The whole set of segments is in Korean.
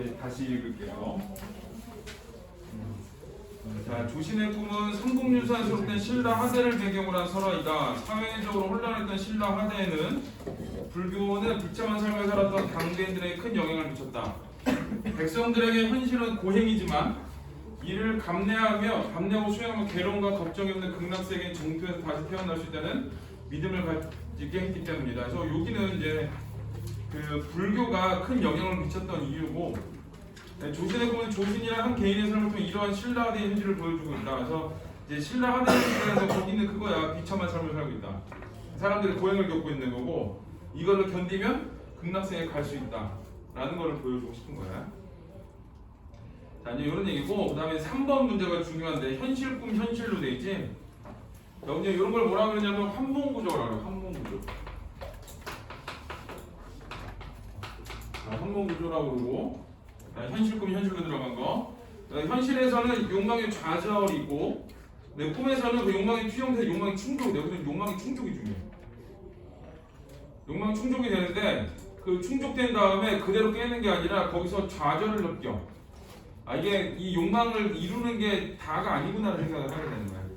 우리 다시 읽을게요. 자, 조신의 꿈은 삼국유사에서부터 신라 하대를 배경으로 한 설화이다. 사회적으로 혼란했던 신라 하대에는 불교는 비참한 삶을 살았던 당대인들에게 큰 영향을 미쳤다. 백성들에게 현실은 고행이지만 이를 감내하고 수행하며 괴로움과 걱정이 없는 극락세계인 정토에서 다시 태어날 수 있다는 믿음을 가지게 했기 때문이다. 그래서 여기는 이제 그 불교가 큰 영향을 미쳤던 이유고, 조신의 꿈은 조신이란 한 개인의 삶을 통해 이러한 신라하대의 현실을 보여주고 있다. 그래서 이제 신라하대의 현실에서 거기는 그거야. 비참한 삶을 살고 있다. 사람들이 고행을 겪고 있는 거고, 이거를 견디면 극락세계에 갈 수 있다 라는 거를 보여주고 싶은 거야. 자, 이제 이런 얘기고, 그 다음에 3번 문제가 중요한데, 현실 꿈 현실로 돼 있지. 자, 이제 이런 걸 뭐라 그러냐면 환몽구조라고 해요. 환몽구조. 환몽구조라고 그러고, 현실 꿈 현실로 들어간 거. 현실에서는 욕망의 좌절이고, 내 꿈에서는 그 욕망이 투영돼서 욕망이 충족이 돼요. 그래서 욕망이 충족이 중요해요. 욕망이 충족이 되는데, 그 충족된 다음에 그대로 깨는 게 아니라 거기서 좌절을 느껴. 이게 이 욕망을 이루는 게 다가 아니구나라는 생각을 하게 되는 거예요.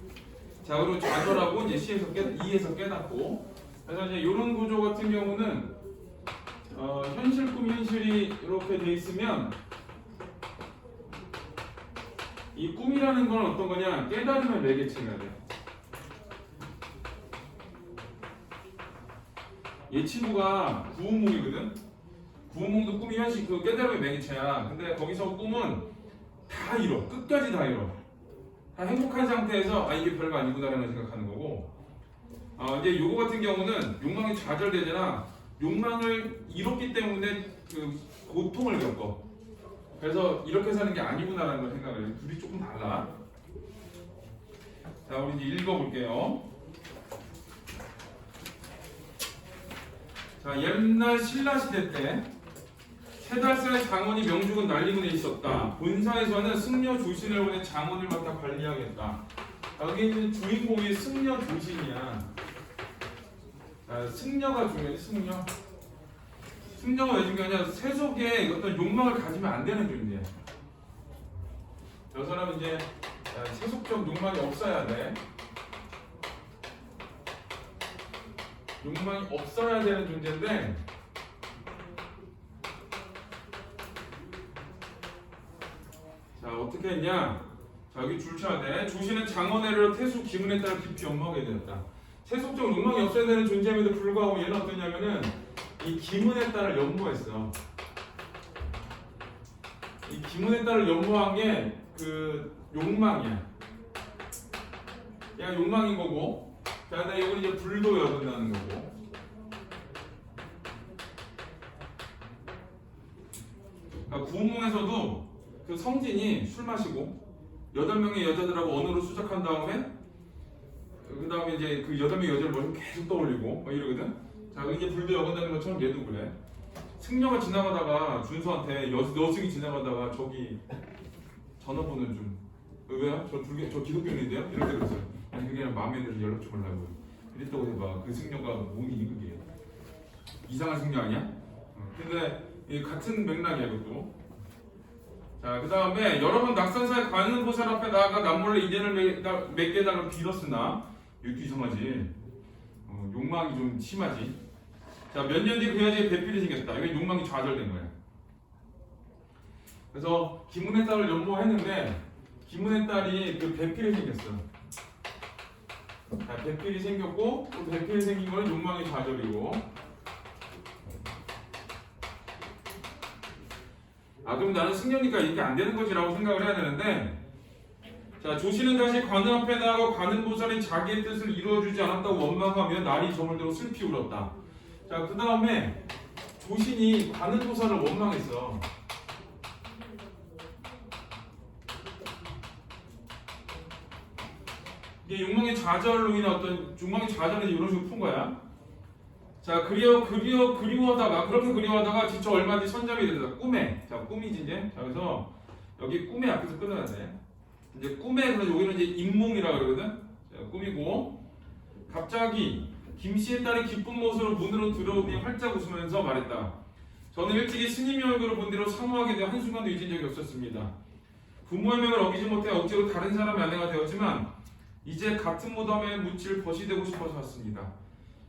자, 그리고 좌절하고 이제 C에서 깨닫고. 그래서 이제 이런 구조 같은 경우는 현실 꿈 현실이 이렇게 돼 있으면 이 꿈이라는 건 어떤 거냐? 깨달음의 매개체가 돼요. 얘 친구가 구운몽이거든. 구운몽도 꿈이 현실 그 깨달음의 매개체야. 근데 거기서 꿈은 다 이뤄. 끝까지 다 이뤄. 다 행복한 상태에서 이게 별거 아니구나라는 생각하는 거고. 이제 요거 같은 경우는 욕망이 좌절되잖아. 욕망을 이뤘기 때문에 그 고통을 겪어. 그래서 이렇게 사는 게 아니구나라는 걸 생각을 해요. 둘이 조금 달라. 자, 우리 이제 읽어볼게요. 자, 옛날 신라시대 때 세달살의 장원이 명죽은 난리군에 있었다. 본사에서는 승려 조신을 보내 장원을 맡아 관리하겠다. 여기 있는 주인공이 승려 조신이야. 승려가 중요해. 승려가 왜 중요하냐? 세속에 어떤 욕망을 가지면 안 되는 존재야. 저 사람은 이제 세속적 욕망이 없어야 돼. 욕망이 없어야 되는 존재인데, 자, 어떻게 했냐? 자, 여기 줄 쳐야 돼. 조신은 장원회를 태수 기문에 따라 깊이 연모하게 되었다. 세속적 욕망이 없어야 되는 존재임에도 불구하고 얘는 어떠냐면은 이 기문에 따라 연모했어. 이 기문에 따라 연모한 게 그 욕망이야. 얘가 욕망인 거고, 자, 근데 이건 이제 불도 여근다는 거고. 그러니까 구운몽에서도 그 성진이 술 마시고 8명의 여자들하고 언어로 수작한 다음에 그 다음에 이제 그 8명의 여자를 머리에 계속 떠올리고 막 이러거든. 자, 이게 불도 여근다는 것처럼 얘도 그래. 승려가 지나가다가 준수한테 여승이 지나가다가 저기 전화번호 좀 왜요? 저 기독교인인데요? 이렇게 그랬어요. 아니 그게 그냥 마음에 들어서 연락 좀 하려고요. 이랬다고 해봐. 그 승려가 몸이 그게 이상한 승려 아니야? 근데 같은 맥락이야 그것도. 자, 그 다음에 여러 번 낙산사의 관음보살 앞에 나아가 남몰래 인연을 맺게 해달라고 빌었으나 이것도 이상하지. 욕망이 좀 심하지. 자, 몇 년 뒤 그 여자의 배필이 생겼다. 이건 욕망이 좌절된 거야. 그래서 기문의 딸을 연모했는데 기문의 딸이 그 배필이 생겼어. 자, 배필이 생겼고 또 배필이 생긴 건 욕망의 좌절이고. 그럼 나는 승려니까 이게 안 되는 거지라고 생각을 해야 되는데, 자, 조신은 다시 관음 앞에 나아가 관음보살이 자기의 뜻을 이루어주지 않았다고 원망하며 날이 저물도록 슬피 울었다. 자, 그 다음에 조신이 관음보살을 원망했어. 이게 욕망의 좌절로 인한 어떤 욕망의 좌절을 이런 식으로 푼 거야. 자, 그리워하다가 그렇게 그리워하다가 진짜 얼마 뒤 선잠이 들다 꿈에. 자, 꿈이지 이제. 자, 그래서 여기 꿈의 앞에서 끊어야 돼. 이제 꿈에 그래서 여기는 이제 인몽이라 그러거든. 자, 꿈이고 갑자기 김씨의 딸이 기쁜 모습으로 문으로 들어오니 활짝 웃으면서 말했다. 저는 일찍이 스님의 얼굴을 본 뒤로 사모하게 되어 한순간도 잊은 적이 없었습니다. 부모의 명을 어기지 못해 억지로 다른 사람의 아내가 되었지만 이제 같은 무덤에 묻힐 벗이 되고 싶어서 왔습니다.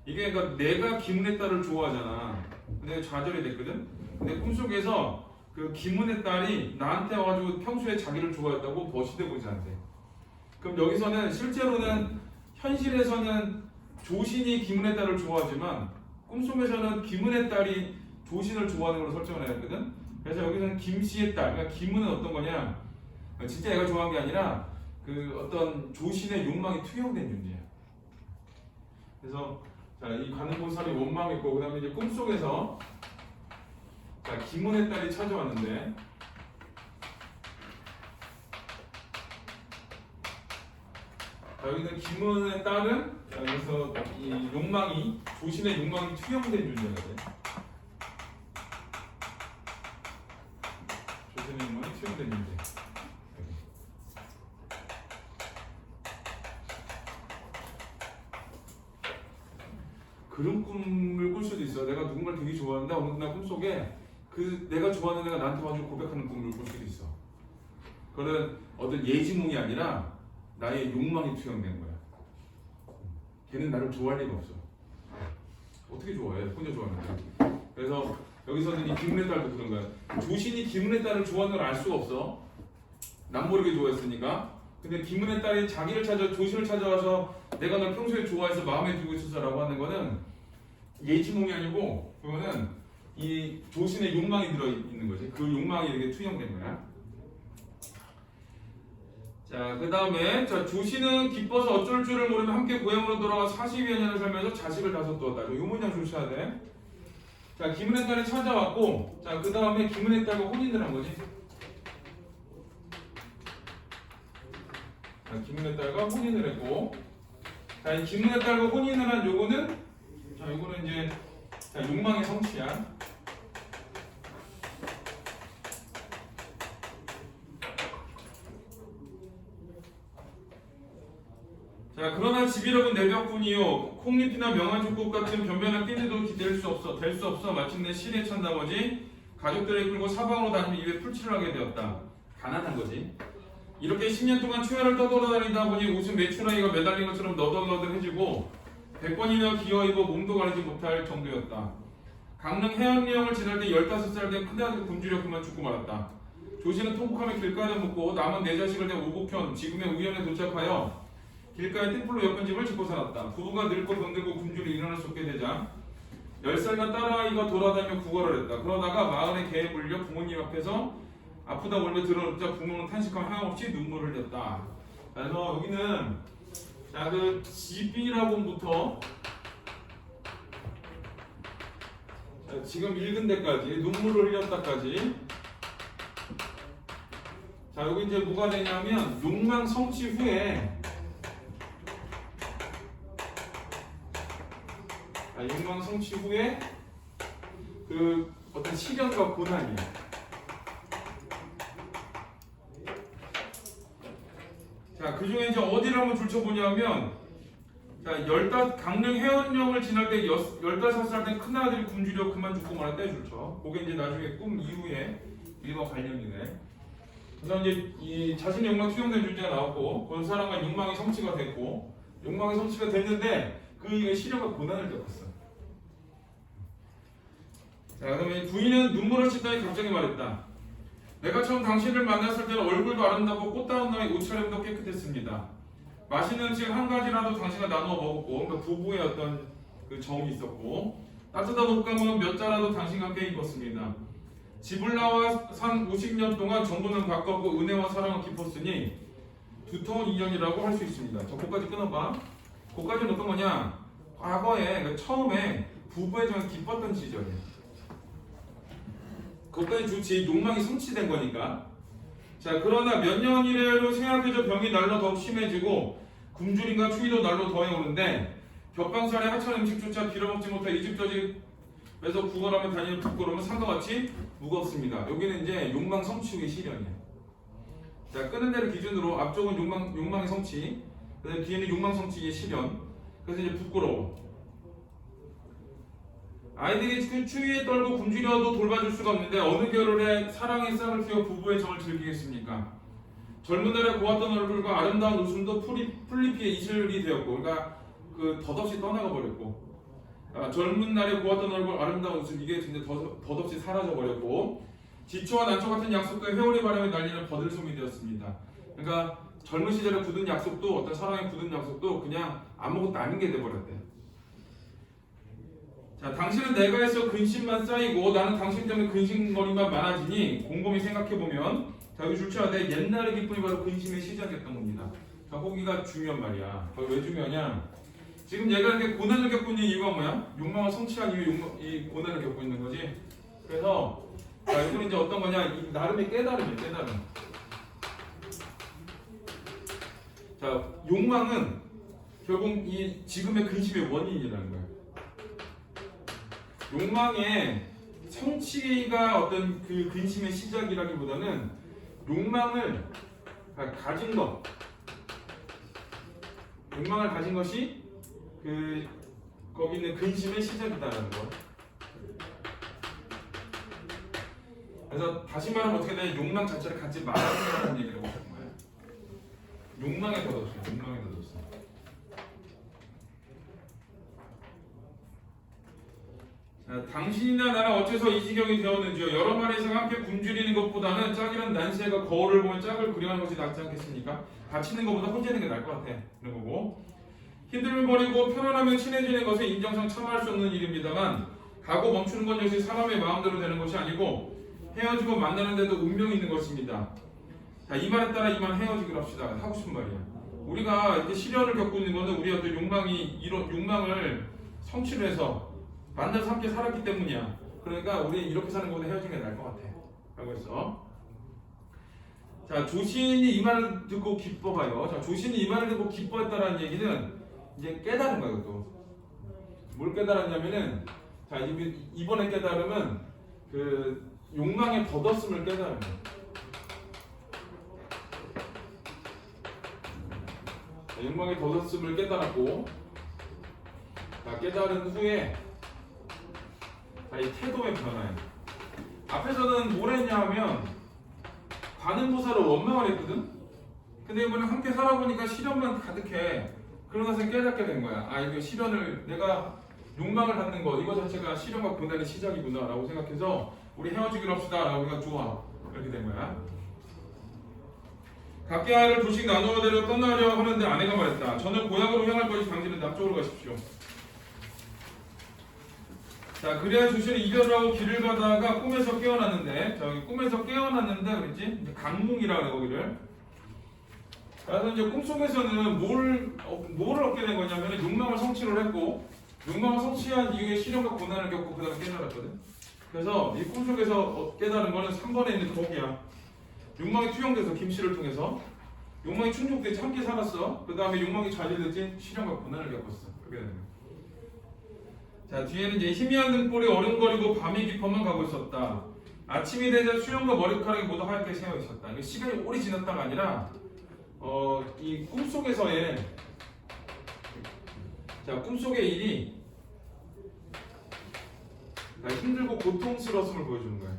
이게 그러니까 내가 김은혜 딸을 좋아하잖아. 근데 좌절이 됐거든. 근데 꿈속에서 그 김은혜 딸이 나한테 와가지고 평소에 자기를 좋아했다고 벗이 되고 있는데, 그럼 여기서는 실제로는 현실에서는 조신이 김은혜 딸을 좋아하지만 꿈속에서는 김은혜 딸이 조신을 좋아하는 걸로 설정을 해놨거든. 그래서 여기서는 김씨의 딸, 그러니까 김은은 어떤 거냐? 진짜 얘가 좋아한 게 아니라 그 어떤 조신의 욕망이 투영된 존재야. 그래서 자, 이 관음보살이 원망했고, 그 다음에 이제 꿈속에서 자, 김은혜 딸이 찾아왔는데, 자, 여기는 김은혜 딸은 여기서 이 욕망이, 조신의 욕망이 투영된 존재가 돼. 조신의 욕망이 투영된 존재. 그런 꿈을 꿀 수도 있어. 내가 누군가를 되게 좋아하는데 어느 날 꿈속에 그 내가 좋아하는 애가 나한테 와서 고백하는 꿈을 꿀 수도 있어. 그거는 어떤 예지몽이 아니라 나의 욕망이 투영된 거야. 걔는 나를 좋아할 리가 없어. 어떻게 좋아해? 혼자 좋아하는데. 그래서 여기서는 이 김은혜 딸도 그런 거야. 조신이 김은혜 딸을 좋아하는 걸 알 수가 없어. 남 모르게 좋아했으니까. 근데 김은혜 딸이 자기를 찾아, 조신을 찾아와서 내가 널 평소에 좋아해서 마음에 두고 있었어라고 하는 거는 예지몽이 아니고, 그거는 이 조신의 욕망이 들어있는 거지. 그 욕망이 이렇게 투영된 거야. 자, 그 다음에 조신은 기뻐서 어쩔 줄을 모르며 함께 고향으로 돌아가 40여 년을 살면서 자식을 5 두었다. 이 문장 주셔야 돼. 자, 김은혜 딸이 찾아왔고, 자, 그 다음에 김은혜 딸과 혼인을 한 거지. 자, 김은혜 딸과 혼인을 했고, 자, 이 김은혜 딸과 혼인을 한 요거는, 자, 요거는 이제 자, 욕망의 성취야. 자, 그러나 집이라곤 내벽뿐이요 콩잎이나 명아죽국 같은 변변한 깻잎도 될 수 없어 마침내 실에 찬 나머지 가족들을 끌고 사방으로 다니며 입에 풀칠을 하게 되었다. 가난한 거지. 이렇게 10년 동안 초야를 떠돌아다니다 보니 옷은 메추라기가 매달린 것처럼 너덜너덜해지고 100번이나 기어입어 몸도 가리지 못할 정도였다. 강릉 해안리역을 지날 때 15살 된 큰아들 굶주려 그만 죽고 말았다. 조씨는 통곡하며 길가에 묻고 남은 4자식을 대 오곡현 지금의 우연에 도착하여 길가에 띵불로 엮은 집을 짓고 살았다. 부부가 늙고 병들고 굶주려 일어날 수 없게 되자 10살간 딸아이가 돌아다니며 구걸을 했다. 그러다가 마을의 개에 물려 부모님 앞에서 아프다 울며 들어눕자 부모는 탄식하며 하염없이 눈물을 흘렸다. 그래서 여기는 자, 그 집이라고부터 지금 읽은 데까지 눈물을 흘렸다까지. 자, 여기 이제 뭐가 되냐면 욕망 성취 후에 욕망 성취 후에 그 어떤 시련과 고난이야. 자, 그 중에 이제 어디를 한번 줄쳐보냐면, 자, 강릉 해안령을 지날 때 15살 된 큰아들이 굶주려 그만 죽고 말았다 줄쳐. 그게 이제 나중에 꿈 이후에 일과 관련이네. 그래서 이제 이 자신의 욕망 투영된 존재가 나왔고, 그 사람과 욕망이 성취가 됐고, 욕망이 성취가 됐는데 그 시련과 고난을 겪었어. 자, 그러면 부인은 눈물을 씻다니 갑자기 말했다. 내가 처음 당신을 만났을 때는 얼굴도 아름답고 꽃다운 나의 옷차림도 깨끗했습니다. 맛있는 음식 한 가지라도 당신과 나누어 먹었고, 그러니까 부부의 어떤 그 정이 있었고, 따뜻한 옷감은 몇 자라도 당신과 함께 입었습니다. 집을 나와 산 50년 동안 정보는 가깝고 은혜와 사랑은 깊었으니 두터운 인연이라고 할 수 있습니다. 저 거기까지 끊어봐. 거기까지는 어떤 거냐? 과거에 그러니까 처음에 부부의 정이 깊었던 시절이에요. 그것까지 좋지. 욕망이 성취된 거니까. 자, 그러나 몇 년 이래로 생각해져 병이 날로 더욱 심해지고 굶주림과 추위도 날로 더해오는데 겹방살의 하찮은 음식조차 빌어먹지 못해 이집저집에서 구걸하며 다니는 부끄러움은 산과 같이 무겁습니다. 여기는 이제 욕망 성취 후의 시련이에요. 자, 끄는 데를 기준으로 앞쪽은 욕망의 성취, 그다음에 뒤에는 욕망 성취의 시련. 그래서 이제 부끄러워. 아이들이 그 추위에 떨고 굶주려도 돌봐줄 수가 없는데 어느 겨울에 사랑의 싹을 틔워 부부의 정을 즐기겠습니까? 젊은 날에 고왔던 얼굴과 아름다운 웃음도 풀잎의 이슬이 되었고, 그러니까 그 덧없이 떠나가 버렸고, 젊은 날에 고왔던 얼굴, 아름다운 웃음, 이게 진짜 덧없이 사라져 버렸고, 지초와 난초 같은 약속과 회오리 바람에 날리는 버들솜이 되었습니다. 그러니까 젊은 시절에 굳은 약속도, 어떤 사랑의 굳은 약속도 그냥 아무것도 아닌 게 돼버렸대. 자, 당신은 내가에서 근심만 쌓이고 나는 당신 때문에 근심거리만 많아지니 곰곰이 생각해보면, 자, 여기 줄쳐야 옛날의 기쁨이 바로 근심의 시작이었던 겁니다. 자, 거기가 중요한 말이야. 왜 중요하냐? 지금 얘가 이렇게 고난을 겪고 있는 이유가 뭐야? 욕망을 성취한 이후에 이 고난을 겪고 있는 거지. 그래서 자, 이거는 이제 어떤 거냐? 이 나름의 깨달음이에요. 깨달음. 자, 욕망은 결국 이 지금의 근심의 원인이라는 거예요. 욕망의 성취가 어떤 그 근심의 시작이라기보다는 욕망을 가진 것, 욕망을 가진 것이 거기 있는 근심의 시작이다라는 거. 그래서 다시 말하면 어떻게 되냐? 욕망 자체를 갖지 말라는 얘기를 하는 거예요. 욕망에 젖었어요. 욕망에 젖었어. 당신이나 나는 어째서 이 지경이 되었는지요. 여러 마리 새가 함께 굶주리는 것보다는 짝이란 난새가 거울을 보면 짝을 그리워하는 것이 낫지 않겠습니까? 다치는 것보다 혼자 있는 게 나을 것 같아. 그런 거고. 힘듦을 버리고 편안하면 친해지는 것은 인정상 참아할 수 없는 일입니다만, 가고 멈추는 것 역시 사람의 마음대로 되는 것이 아니고 헤어지고 만나는데도 운명이 있는 것입니다. 자, 이 말에 따라 이만 헤어지기로 합시다. 하고 싶은 말이야. 우리가 이렇게 시련을 겪고 있는 것은 우리 어떤 욕망을 성취를 해서 만나서 함께 살았기 때문이야. 그러니까 우리 이렇게 사는 것보다 헤어지는 게 나을 것 같아. 라고 했어. 자, 조신이 이 말을 듣고 기뻐하여. 자, 조신이 이 말을 듣고 기뻐했다라는 얘기는 이제 깨달은 거야, 그것도. 뭘 깨달았냐면은, 자, 이번에 깨달음은 그 욕망의 덧없음을 깨달은 거야. 자, 욕망의 덧없음을 깨달았고, 자, 깨달은 후에 자, 이 태도의 변화예요. 앞에서는 뭘 했냐 하면 관음부사로 원망을 했거든? 근데 이번에 함께 살아보니까 시련만 가득해. 그런 것을 깨닫게 된 거야. 아, 이거 시련을, 내가 욕망을 갖는 것, 이거 자체가 시련과 고난의 시작이구나 라고 생각해서 우리 헤어지기로 합시다 라고 우리가 좋아. 이렇게 된 거야. 각기 아이를 둘씩 나누어 데려 떠나려 하는데 아내가 말했다. 저는 고향으로 향할 것이 당신은 남쪽으로 가십시오. 자, 그래야 조신이 이별을 하고 길을 가다가 꿈에서 깨어났는데, 저기 꿈에서 깨어났는데 그랬지? 강몽이라 그래, 거기를. 그래서 이제 꿈속에서는 뭘 얻게 된 거냐면 욕망을 성취를 했고, 욕망을 성취한 이후에 시련과 고난을 겪고 그 다음에 깨달았거든. 그래서 이 꿈속에서 깨달은 거는 3번에 있는 거기야. 욕망이 투영돼서 김씨를 통해서 욕망이 충족됐지, 함께 살았어. 그 다음에 욕망이 좌절됐지, 시련과 고난을 겪었어. 그렇게 되는 거야. 자, 뒤에는 이제 희미한 등불이 어른거리고 밤이 깊어만 가고 있었다. 아침이 되자 수염과 머리카락이 모두 하얗게 새어 있었다. 이게 시간이 오래 지났다가 아니라 이 꿈속에서의 꿈속의 일이 힘들고 고통스러움을 보여주는 거야.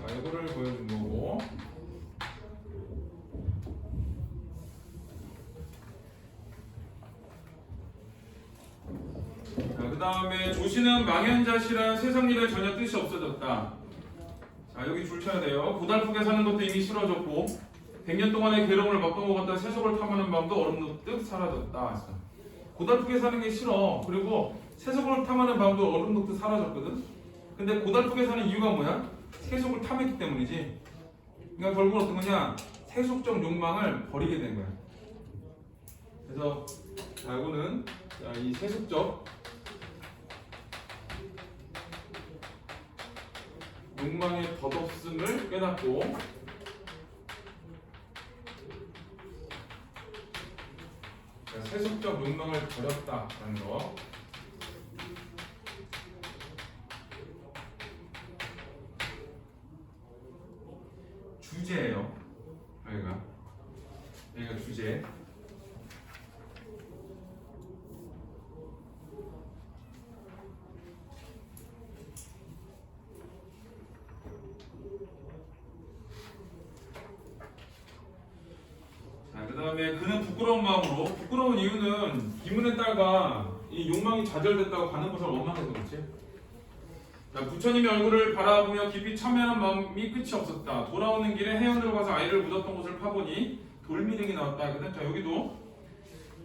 자, 이거를 보여준 거고. 그 다음에 조신은 망연자실한 세상 일에 전혀 뜻이 없어졌다. 자, 여기 줄 쳐야 돼요. 고달프게 사는 것도 이미 싫어졌고 100년 동안의 괴로움을 맛보고갔다 세속을 탐하는 마음도 얼음녹듯 사라졌다. 고달프게 사는 게 싫어. 그리고 세속을 탐하는 마음도 얼음녹듯 사라졌거든. 근데 고달프게 사는 이유가 뭐야? 세속을 탐했기 때문이지. 그러니까 결국은 어떤 거냐? 세속적 욕망을 버리게 된 거야. 그래서 자, 이거는 이 세속적 욕망의 덧없음을 깨닫고 세속적 욕망을 버렸다라는 거. 주제예요. 여기가 주제. 그다음에 그는 부끄러운 마음으로 부끄러운 이유는 비문의 딸과 이 욕망이 좌절됐다고 가는 것을 원망해서 그렇지. 자, 부처님의 얼굴을 바라보며 깊이 참여한 마음이 끝이 없었다. 돌아오는 길에 해안으로 가서 아이를 묻었던 곳을 파보니 돌미륵이 나왔다. 자 여기도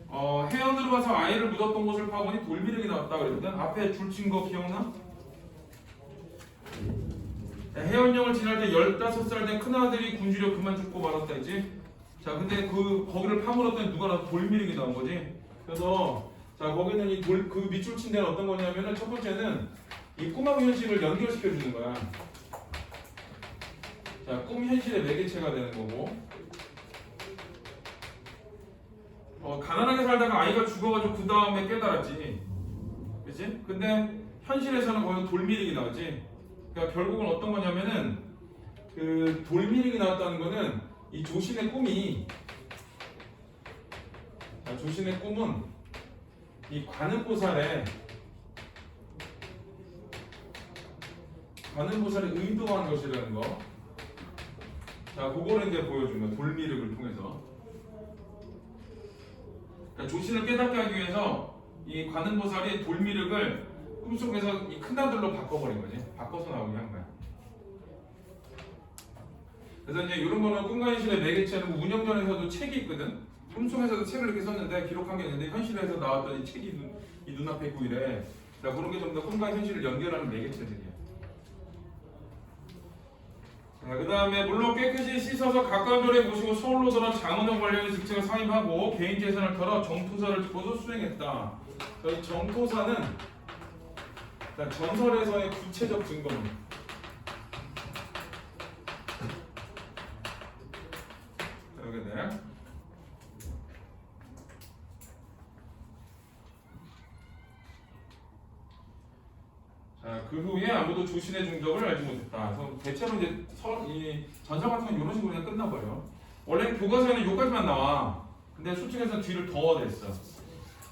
해안으로 가서 아이를 묻었던 곳을 파보니 돌미륵이 나왔다 그랬거든. 앞에 줄 친 거 기억나? 해원령을 지날 때 15살 된 큰아들이 군주력 그만 죽고 말았다 했지. 자 근데 거기를 파물었더니 누가 나서 돌미륵이 나온 거지. 그래서 자 거기는 이 그 밑줄 친 데는 어떤 거냐면은 첫 번째는 이 꿈하고 현실을 연결시켜 주는 거야. 자, 꿈 현실의 매개체가 되는 거고. 가난하게 살다가 아이가 죽어가지고 그 다음에 깨달았지. 그치? 근데 현실에서는 거기서 돌미륵이 나오지. 그러니까 결국은 어떤 거냐면은 그 돌미륵이 나왔다는 거는 이 조신의 꿈이 조신의 꿈은 이 관음보살의 의도한 것이라는 거. 자, 그거를 이제 보여준 거야. 돌미륵을 통해서. 그러니까 조신을 깨닫게 하기 위해서 이 관음보살이 돌미륵을 꿈속에서 이 큰 아들로 바꿔버린 거지. 바꿔서 나오게 한 거야. 그래서 이제 이런 거는 꿈과 현실의 매개체는 운영전에서도 책이 있거든. 꿈속에서도 책을 이렇게 썼는데 기록한 게 있는데 현실에서 나왔던 이 책이 이 눈앞에 있고 이래. 자, 그런 게 좀 더 꿈과 현실을 연결하는 매개체들이야. 그 다음에 물론 깨끗이 씻어서 가까운 절에 모시고 서울로 돌아 장원영 관련의 직책을 사임하고 개인 재산을 털어 정토사를 짓고도 수행했다. 이 정토사는 전설에서의 구체적 증거입니다. 여기네. 자, 그 후에 아무도 조신의 중적을 알지 못했다. 그래서 대체로 이제 이 전설 같은 건 이런 식으로 그냥 끝나버려. 원래 교과서에는 여기까지만 나와. 근데 수칙에서는 뒤를 더 냈어.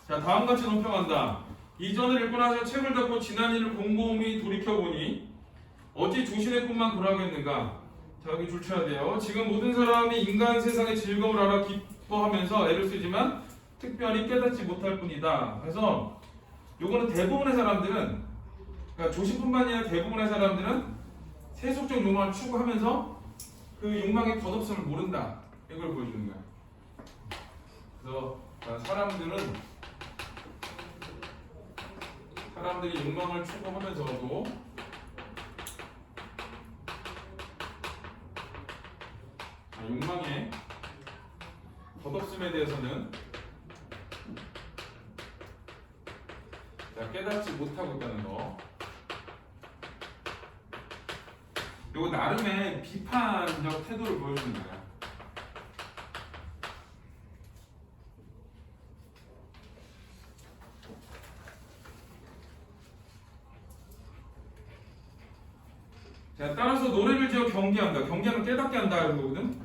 자, 다음같이 논평한다. 이전을 읽고 나서 책을 닫고 지난 일을 곰곰이 돌이켜보니 어찌 조신의 꿈만 그러하겠는가. 자, 여기 줄 쳐야 돼요. 지금 모든 사람이 인간 세상의 즐거움을 알아 기뻐하면서 애를 쓰지만 특별히 깨닫지 못할 뿐이다. 그래서 요거는 대부분의 사람들은, 그러니까 조신뿐만 아니라 대부분의 사람들은 세속적 욕망을 추구하면서 그 욕망의 덧없음을 모른다. 이걸 보여주는 거야. 그래서 사람들이 욕망을 추구하면서도 욕망의 덧없음에 대해서는 깨닫지 못하고 있다는 거. 요거 나름의 비판적 태도를 보여주는 거야. 자, 따라서 노래를 지어 경계한다. 경계하면 깨닫게 한다 이런 거거든.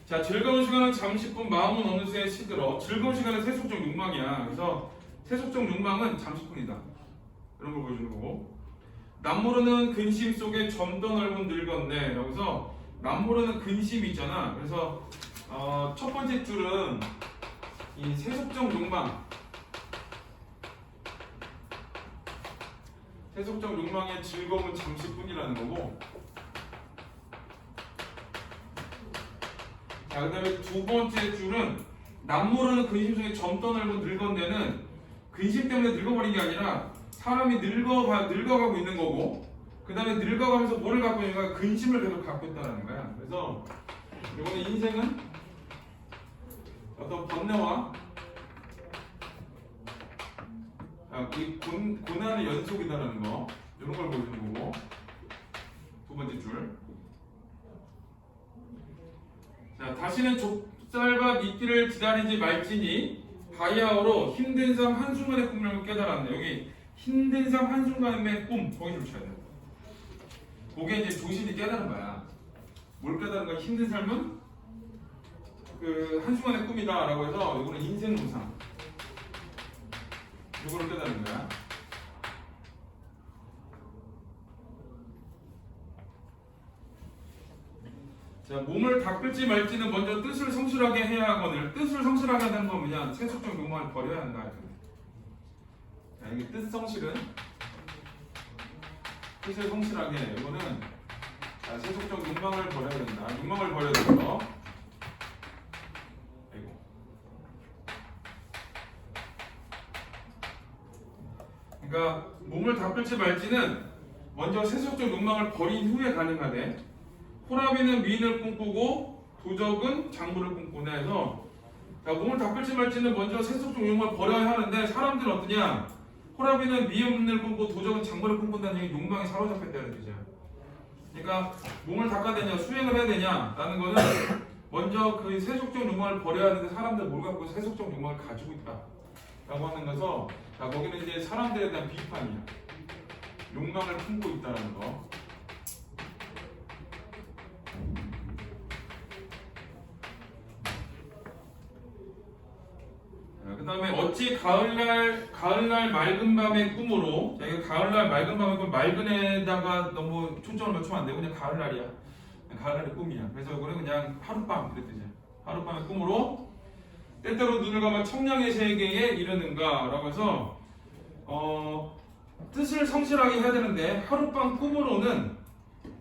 자, 즐거운 시간은 잠시뿐 마음은 어느새 시들어. 즐거운 시간은 세속적 욕망이야. 그래서 세속적 욕망은 잠시뿐이다. 이런 걸 보여주는 거고. 남모르는 근심 속에 점더 넓은 늙었네. 여기서 남모르는 근심이 있잖아. 그래서 첫 번째 줄은 이 세속적 욕망, 세속적 욕망의 즐거움은 잠시뿐이라는 거고. 자, 그 다음에 두 번째 줄은 남모르는 근심 속에 점더 넓은 늙었네는 근심 때문에 늙어버린 게 아니라 사람이 늙어가고 있는 거고, 그 다음에 늙어가면서 뭐를 갖고 있는가? 근심을 계속 갖고 있다는 거야. 그래서 이번에 인생은 어떤 번뇌와 이 고난의 연속이다라는 거, 이런 걸 보여주는 거고. 두 번째 줄. 자, 다시는 좁쌀과 미끼를 기다리지 말지니 바야흐로 힘든 삶 한순간의 꿈을 깨달았네. 여기 힘든 삶 한순간의 꿈, 거기 좀 쳐야 돼. 그게 이제 조신이 깨달은 거야. 뭘 깨달은 거야? 힘든 삶은 그 한순간의 꿈이다 라고 해서 이거는 인생 무상, 이거를 깨달은 거야. 자, 몸을 닦을지 말지는 먼저 뜻을 성실하게 해야 하거늘. 뜻을 성실하게 하는 건 뭐냐? 세속적 욕망을 버려야 한다. 자, 이게 뜻 성실은 뜻을 성실하게. 이거는 자, 세속적 욕망을 버려야 된다. 욕망을 버려야 돼요. 아이고. 그러니까 몸을 닦을지 말지는 먼저 세속적 욕망을 버린 후에 가능하대. 호라비는 미인을 꿈꾸고 도적은 장부를 꿈꾸네 해서 자, 몸을 닦을지 말지는 먼저 세속적 욕망을 버려야 하는데 사람들은 어떠냐? 호라비는 미인을 꿈꾸고 도적은 장부를 꿈꾼다는 얘기 욕망에 사로잡혔다는 뜻이야. 그러니까 몸을 닦아야 되냐 수행을 해야 되냐라는 거는 먼저 그 세속적 욕망을 버려야 하는데 사람들 뭘 갖고 세속적 욕망을 가지고 있다라고 하는 거서 자, 거기는 이제 사람들에 대한 비판이야. 욕망을 품고 있다는 거. 그 다음에 어찌 가을날 맑은 밤의 꿈으로 자, 이거 가을날 맑은 밤의 꿈 맑은에다가 너무 초점을 맞추면 안 되고 그냥 가을날이야. 가을날의 꿈이야. 그래서 이거는 그냥 하룻밤 그랬듯이 하룻밤의 꿈으로 때때로 눈을 감아 청량의 세계에 이르는가 라고 해서 뜻을 성실하게 해야 되는데 하룻밤 꿈으로는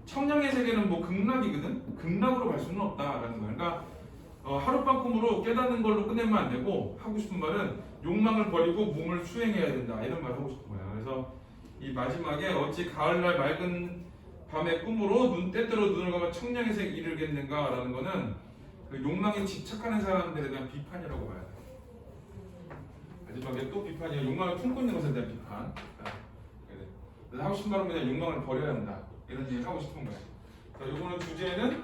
청량의 세계는 뭐 극락이거든. 극락으로 갈 수는 없다라는 거야. 그러니까 하룻밤 꿈으로 깨닫는 걸로 끝내면 안 되고 하고 싶은 말은 욕망을 버리고 몸을 수행해야 된다 이런 말을 하고 싶은 거야. 그래서 이 마지막에 어찌 가을날 맑은 밤의 꿈으로 때때로 눈을 감아 청량의 세계에 이르겠는가 라는 거는 그 욕망에 집착하는 사람들에 대한 비판이라고 봐야 돼. 마지막에 또 비판이야. 욕망을 품고 있는 것에 대한 비판. 그래서 하고 싶은 말은 그냥 욕망을 버려야 한다 이런 얘기를 하고 싶은 거야. 자, 요거는 주제는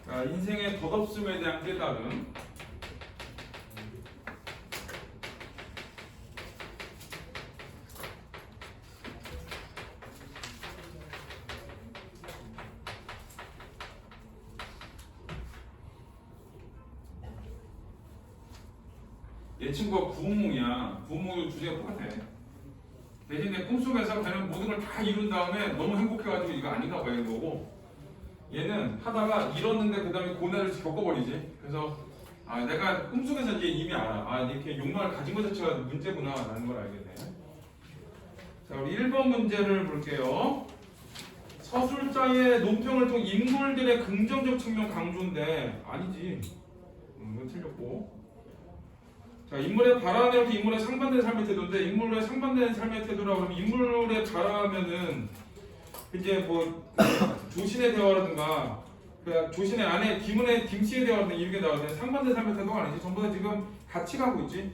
자, 인생의 덧없음에 대한 깨달음. 얘 친구가 구운몽이야. 구운몽도 주제가 똑같아. 대신 내 꿈속에서 그냥 모든 걸 다 이룬 다음에 너무 행복해가지고 이거 아닌가 봐 이런 거고, 얘는 하다가 잃었는데 그 다음에 고난을 겪어버리지. 그래서 내가 꿈속에서 이제 이미 알아. 이렇게 욕망을 가진 것 자체가 문제구나 라는 걸 알게 돼. 자, 우리 1번 문제를 볼게요. 서술자의 논평을 통해 인물들의 긍정적 측면 강조인데 아니지. 이건 틀렸고. 자, 인물의 바라는 인물의 상반된 삶의 태도인데, 인물의 상반된 삶의 태도라고 하면 인물의 바라면은 이제 뭐 조신의 대화라든가 그 조신의 아내 김씨의 대화라든가 이렇게 나오는데 상반된 삶의 태도가 아니지. 전부 다 지금 같이 가고 있지.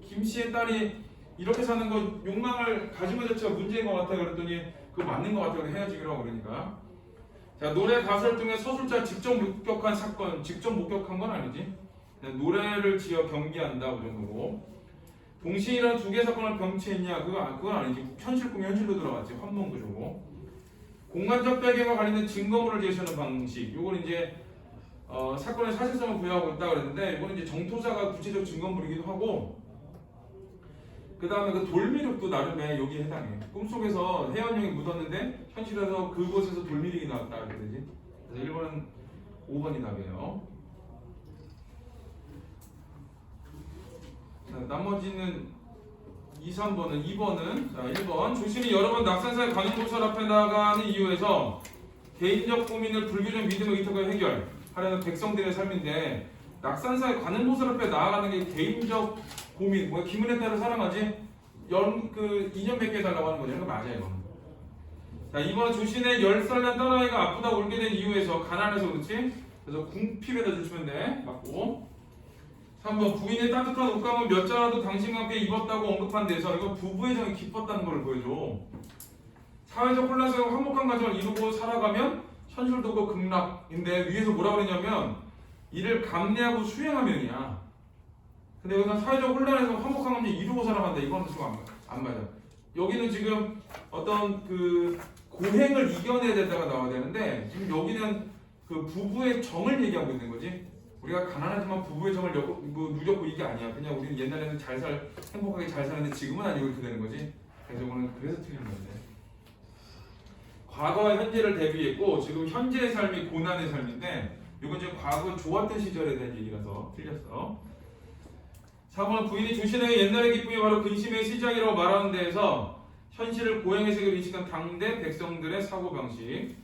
김씨의 딸이 이렇게 사는 거 욕망을 가진 것 자체가 문제인 것 같아 그랬더니 그거 맞는 것 같아 헤어지기로 하고 그러니까. 자, 노래 가사를 통해 서술자 직접 목격한 사건, 직접 목격한 건 아니지. 노래를 지어 경기한다 그 정도고. 동시에 일어난 두 개의 사건을 병치했냐 그건 아니지. 현실 꿈이 현실로 들어갔지. 환몽 구조고. 공간적 배경과 관련된 증거물을 제시하는 방식. 요건 이제 사건의 사실성을 부여하고 있다 그랬는데, 이거는 이제 정토사가 구체적 증거물이기도 하고, 그 다음에 그 돌미륵도 나름의 여기에 해당해. 꿈속에서 혜연형이 묻었는데 현실에서 그곳에서 돌미륵이 나왔다 이렇게 되지. 그래서 1번은 5번이 답이에요. 자, 나머지는 2, 3번은 2번은 자, 1번 조신이 여러 번 낙산사의 관음보살 앞에 나가는 이유에서 개인적 고민을 불교적 믿음의 의탁을 해결하려는 백성들의 삶인데, 낙산사의 관음보살 앞에 나아가는 게 개인적 고민, 뭐야 김은혜 딸을 사랑하지? 그 2년 뵙게 해달라고 하는 거죠. 이거 맞아요 이거는. 자, 2번은 조신의 10살 난 딸아이가 아프다고 울게 된 이유에서 가난해서 그렇지? 그래서 궁핍에다 주시면 돼. 맞고. 3번 부인의 따뜻한 옷감은 몇 자라도 당신과 함께 입었다고 언급한 데서 이건 부부의 정이 깊었다는 걸 보여줘. 사회적 혼란 속에 화목한 가정을 이루고 살아가면 현실도 그 극락인데 위에서 뭐라 그러냐면 이를 감내하고 수행하면이야. 근데 여기서 사회적 혼란에서 화목한 가정을 이루고 살아간다. 이거는 지금 안 맞아. 여기는 지금 어떤 그 고행을 이겨내야 된다가 나와야 되는데, 지금 여기는 그 부부의 정을 얘기하고 있는 거지. 우리가 가난하지만 부부의 정을 누렸고 이게 아니야. 그냥 우리는 옛날에는 행복하게 잘 사는데 지금은 아니고 이렇게 되는 거지. 그래서 오늘 그래서 틀린 건데. 과거와 현재를 대비했고 지금 현재의 삶이 고난의 삶인데 이건 지금 과거 좋았던 시절에 대한 얘기라서 틀렸어. 4번 부인이 조신에게 옛날의 기쁨이 바로 근심의 시작이라고 말하는 데에서 현실을 고행의 세계로 인식한 당대 백성들의 사고방식.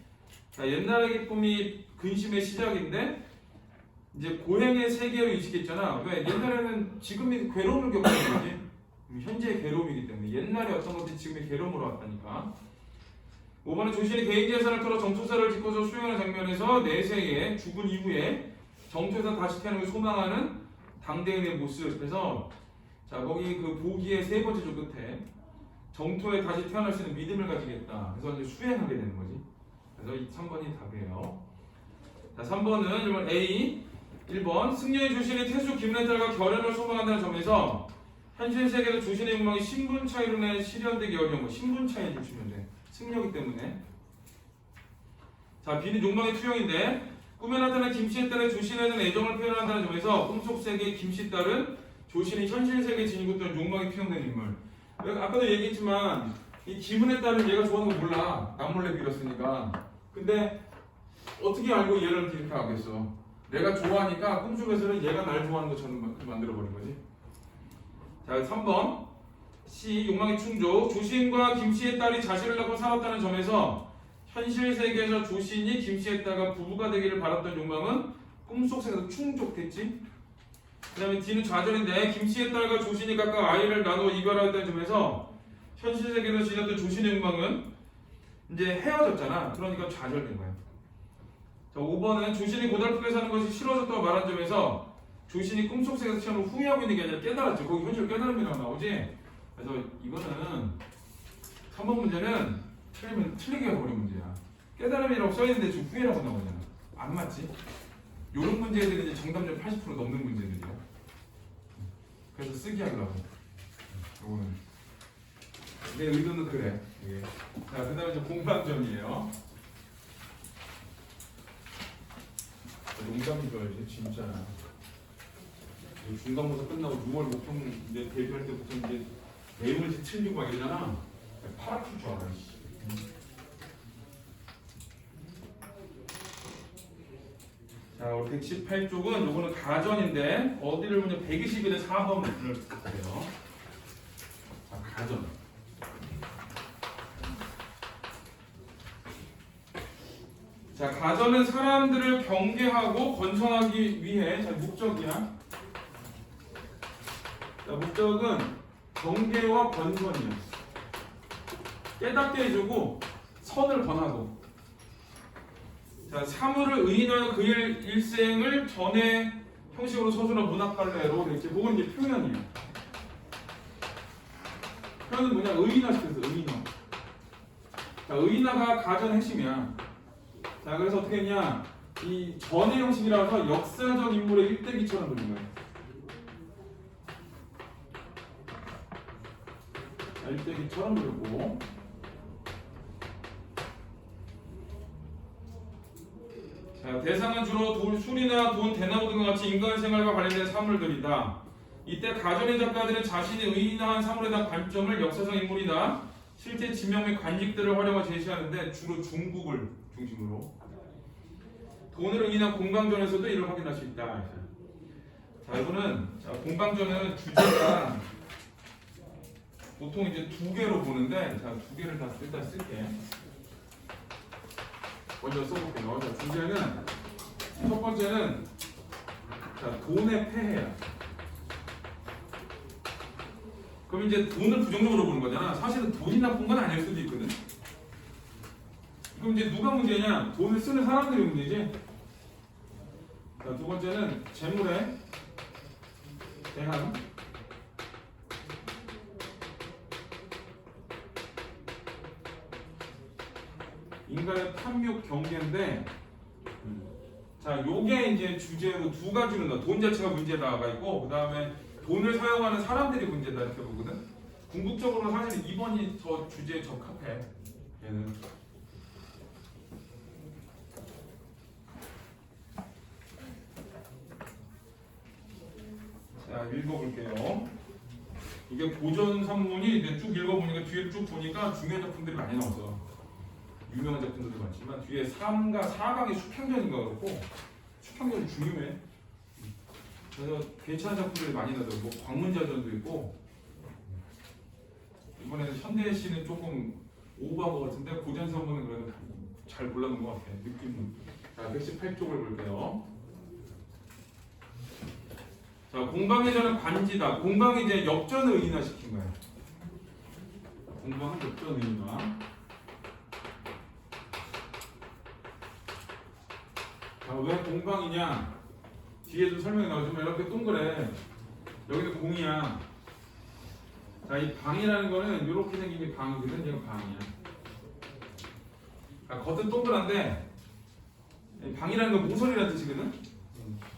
자, 옛날의 기쁨이 근심의 시작인데 이제 고행의 세계로 인식했잖아. 왜? 옛날에는 지금이 괴로움을 겪는 거지. 현재의 괴로움이기 때문에 옛날에 어떤 것들이 지금의 괴로움으로 왔다니까. 5번은 조신이 개인 재산을 털어 정토사를 짓고서 수행하는 장면에서 내세에 죽은 이후에 정토에서 다시 태어나는 걸 소망하는 당대인의 모습에서 자 거기 그 보기의 세 번째 줄 끝에 정토에 다시 태어날 수 있는 믿음을 가지겠다. 그래서 이제 수행하게 되는 거지. 그래서 이 3번이 답이에요. 자 3번은 1번 A 1번 승려의 조신이 태수 김은의 딸과 결연을 소망한다는 점에서 현실 세계에서 조신의 욕망이 신분 차이로 인해 실현되기 어려운 거. 신분 차이를 주시면 돼. 승려이기 때문에. 자 B는 욕망의 투영인데 꿈에 나타난 김씨의 딸의 조신에 대한 애정을 표현한다는 점에서 꿈속 세계의 김씨 딸은 조신이 현실 세계에 지니고 있던 욕망이 투영된 인물. 아까도 얘기했지만 이 김은의 딸은 얘가 좋아하는 거 몰라. 남몰래 빌었으니까. 근데 어떻게 알고 얘를 이렇게 하겠어? 내가 좋아하니까 꿈속에서는 얘가 날 좋아하는 것처럼 만들어버린 거지. 자 3번 C 욕망의 충족. 조신과 김씨의 딸이 자식을 낳고 살았다는 점에서 현실 세계에서 조신이 김씨의 딸과 부부가 되기를 바랐던 욕망은 꿈속 세계에서 충족됐지. 그 다음에 D는 좌절인데 김씨의 딸과 조신이 각각 아이를 나누어 이별하였다는 점에서 현실 세계에서 지녔던 조신의 욕망은 이제 헤어졌잖아. 그러니까 좌절된 거야. 자 5번은 조신이 고달프게 사는 것이 싫어졌다고 말한 점에서 조신이 꿈속 세계에서 처음 후회하고 있는 게 아니라 깨달았죠. 거기 현실 깨달음이라고 나오지. 그래서 이거는 3번 문제는 틀리게 해버린 문제야. 깨달음이라고 써있는데 지금 후회라고 나오잖아. 안 맞지? 요런 문제들이 이제 정답률 80% 넘는 문제들이야. 그래서 쓰기 하려고. 요거는 내 의도는 그래. 이게. 자, 그 다음에 이제 공방점이에요. 농담인 줄 알지? 진짜. 중간고사 끝나고 6월 목평 이제 데뷔할 때부터 이제 내용을 이제 틀리고 막 이러잖아. 팔 아플 줄 알아. 자, 우리 118쪽은 요거는 가전인데 어디를 보면 121에 4번을 볼게요. 자, 가전. 자, 가전은 사람들을 경계하고 건설하기 위해 자, 목적이야. 자, 목적은 경계와 건선이야. 깨닫게 해주고 선을 권하고. 자, 사물을 의인하여 그 일생을 전의 형식으로 서술한 문학갈래로 이렇게 그건 이제 표현이에요. 표현은 뭐냐? 의인화시켜서 의인화. 자, 의인화가 가전 핵심이야. 자, 그래서 어떻게 했냐? 이 전의 형식이라서 역사적 인물의 일대기처럼 그린 거예요. 자, 일대기처럼 그렸고. 자, 대상은 주로 술이나 돈, 대나무 등과 같이 인간 생활과 관련된 사물들이다. 이때 가전의 작가들은 자신이 의인화한 사물에 대한 관점을 역사적 인물이나 실제 지명 및 관직들을 활용해 제시하는데 주로 중국을 중심으로 돈으로 인한 공방전에서도 이를 확인할 수 있다. 자, 이거는 공방전은 주제가 보통 이제 두 개로 보는데 자, 두 개를 다 일단 쓸게. 먼저 써볼게요. 자, 주제는 첫 번째는 자, 돈의 폐해야. 그럼 이제 돈을 부정적으로 보는 거잖아. 사실은 돈이 나쁜 건 아닐 수도 있거든. 그럼 이제 누가 문제냐? 돈을 쓰는 사람들이 문제지. 자, 두 번째는 재물에 대한 인간의 탐욕 경계인데, 자, 요게 이제 주제로 두 가지로 나. 돈 자체가 문제다가 있고, 그 다음에 돈을 사용하는 사람들이 문제다 이렇게 보거든. 궁극적으로 사실 2번이 더 주제에 적합해. 얘는. 자, 읽어볼게요. 이게 고전 산문이 쭉 읽어보니까 뒤에 쭉 보니까 중요한 작품들이 많이 나왔어. 유명한 작품들도 많지만 뒤에 3과 4강의 수평전인가 그렇고 수평전이 중요해. 그래서 괜찮은 작품들이 많이 나더라고. 뭐 광문자전도 있고 이번에 현대 씨는 조금 오버한 것 같은데 고전선문은 그래도 잘 골라놓은 것 같아. 느낌은. 자, 118쪽을 볼게요. 자, 공방의전은 관지다. 공방이 이제 역전을 의인화시킨 거야. 공방은 역전 의인화. 자, 왜 공방이냐? 뒤에도 설명이 나오지만 이렇게 동그래. 여기는 공이야. 자, 이 방이라는 거는 이렇게 생긴 게 방이거든. 얘가 방이야. 자, 겉은 동그란데 방이라는 건 모서리라는 뜻이거든.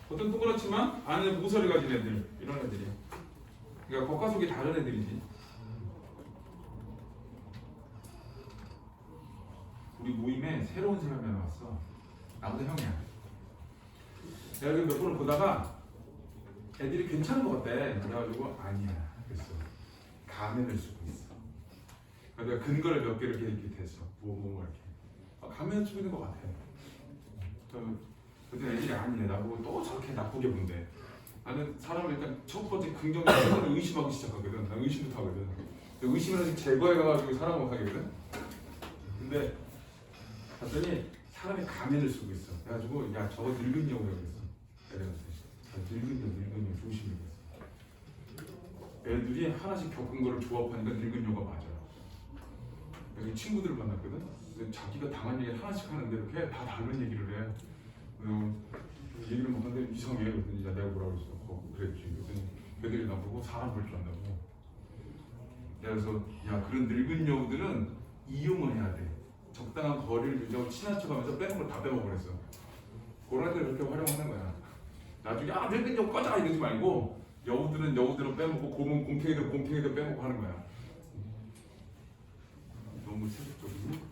겉은 동그랗지만 안에 모서리 가진 애들, 이런 애들이야. 그러니까 겉과 속이 다른 애들이지. 우리 모임에 새로운 사람이 하나 왔어. 나보다 형이야. 내가 몇 번을 보다가 애들이 괜찮은 것 같대. 그래가지고 아니야. 그랬어. 가면을 쓰고 있어. 내가 근거를 몇 개를 이렇게 됐어. 뭐 이렇게. 가면 쓰고 있는 것 같아. 그때 애들이 아니네. 나보고 또 저렇게 나쁘게 본대. 나는 사람을 일단 첫 번째 긍정적으로 의심하기 시작하거든. 난 의심부터 하거든. 의심을 아직 제거해가지고 사람을 하거든. 근데 봤더니 사람이 가면을 쓰고 있어. 그래가지고 야 저거 늙은 여우라고 그랬어. 늙은 여 조심해. 애들이 하나씩 겪은 거를 조합하니까 늙은 여우가 맞아. 여기 친구들을 만났거든. 근데 자기가 당한 얘기를 하나씩 하는데 이렇게 다 다른 얘기를 해. 얘기를 막 하는데 이상해. 그랬더니 야 내가 뭐라고 했어. 그랬지. 그랬더니 애들이 나보고 사람 볼 줄 안다고. 그래서 야 그런 늙은 여우들은 이용을 해야 돼. 적당한 거리를 유지하고 친한 척하면서 빼는 걸 다 빼먹으랬어. 그런 애들 그렇게 활용하는 거야. 나중에 아 늙은 여우 꺼져 이러지 말고 여우들은 여우대로 빼먹고 곰은 곰탱이들 빼먹고 하는 거야. 너무 세속적이고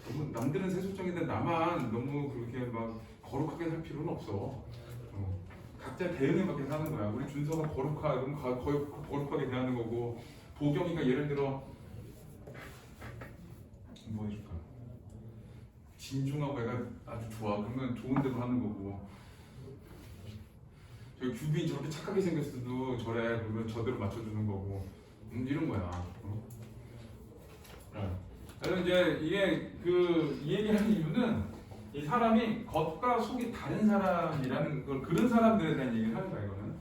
너무 남들은 세속적인데 나만 너무 그렇게 막 거룩하게 살 필요는 없어. 각자 대응에 맞게 사는 거야. 우리 준서가 거룩하면 거룩하게 대하는 거고 보경이가 예를 들어 뭐 해줄까? 진중하고 애가 아주 좋아. 그러면 좋은 대로 하는 거고 저기 규빈이 저렇게 착하게 생겼어도 저래. 그러면 저대로 맞춰주는 거고 이런 거야. 그래서 이제 이게 이 얘기하는 이유는 이 사람이 겉과 속이 다른 사람이라는 걸 그런 사람들에 대한 얘기를 하는 거야 이거는.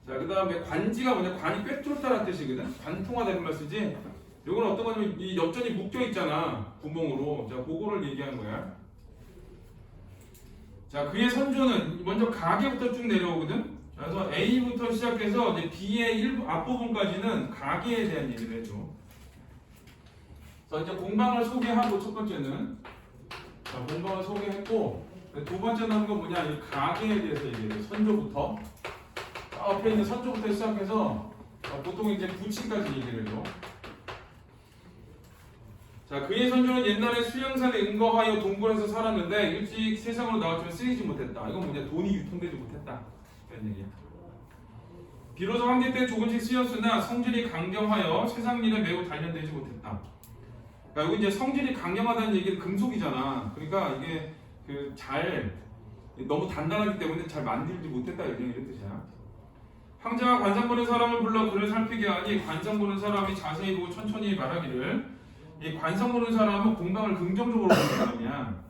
자, 그 다음에 관지가 뭐냐? 관이 꿰뚫다라는 뜻이거든. 관통하다 이런 말 쓰지. 이건 어떤 거냐면 이 엽전이 묶여 있잖아 구멍으로. 자, 그거를 얘기하는 거야. 자, 그의 선조는 먼저 가계부터 쭉 내려오거든. 그래서 A부터 시작해서 이제 B의 일부 앞부분까지는 가계에 대한 얘기를 해줘. 자, 이제 공방을 소개하고 첫 번째는 자, 공방을 소개했고 두 번째는 하는 건 뭐냐? 이 가계에 대해서 얘기해요. 선조부터 앞에 있는 선조부터 시작해서 보통 이제 부친까지 얘기를 해줘. 자, 그의 선조는 옛날에 수양산에 은거하여 동굴에서 살았는데 일찍 세상으로 나왔지만 쓰이지 못했다. 이건 뭐냐? 돈이 유통되지 못했다. 이런 얘기야. 비로소 한계 때 조금씩 쓰였으나 성질이 강경하여 세상 일에 매우 단련되지 못했다. 그러니까 여기 이제 성질이 강경하다는 얘기는 금속이잖아. 그러니까 이게 너무 단단하기 때문에 잘 만들지 못했다 이런 뜻이야. 황제가 관상 보는 사람을 불러 그를 살피게 하니 관상 보는 사람이 자세히 보고 천천히 말하기를 이 관상 보는 사람은 공방을 긍정적으로 보는 사람이야.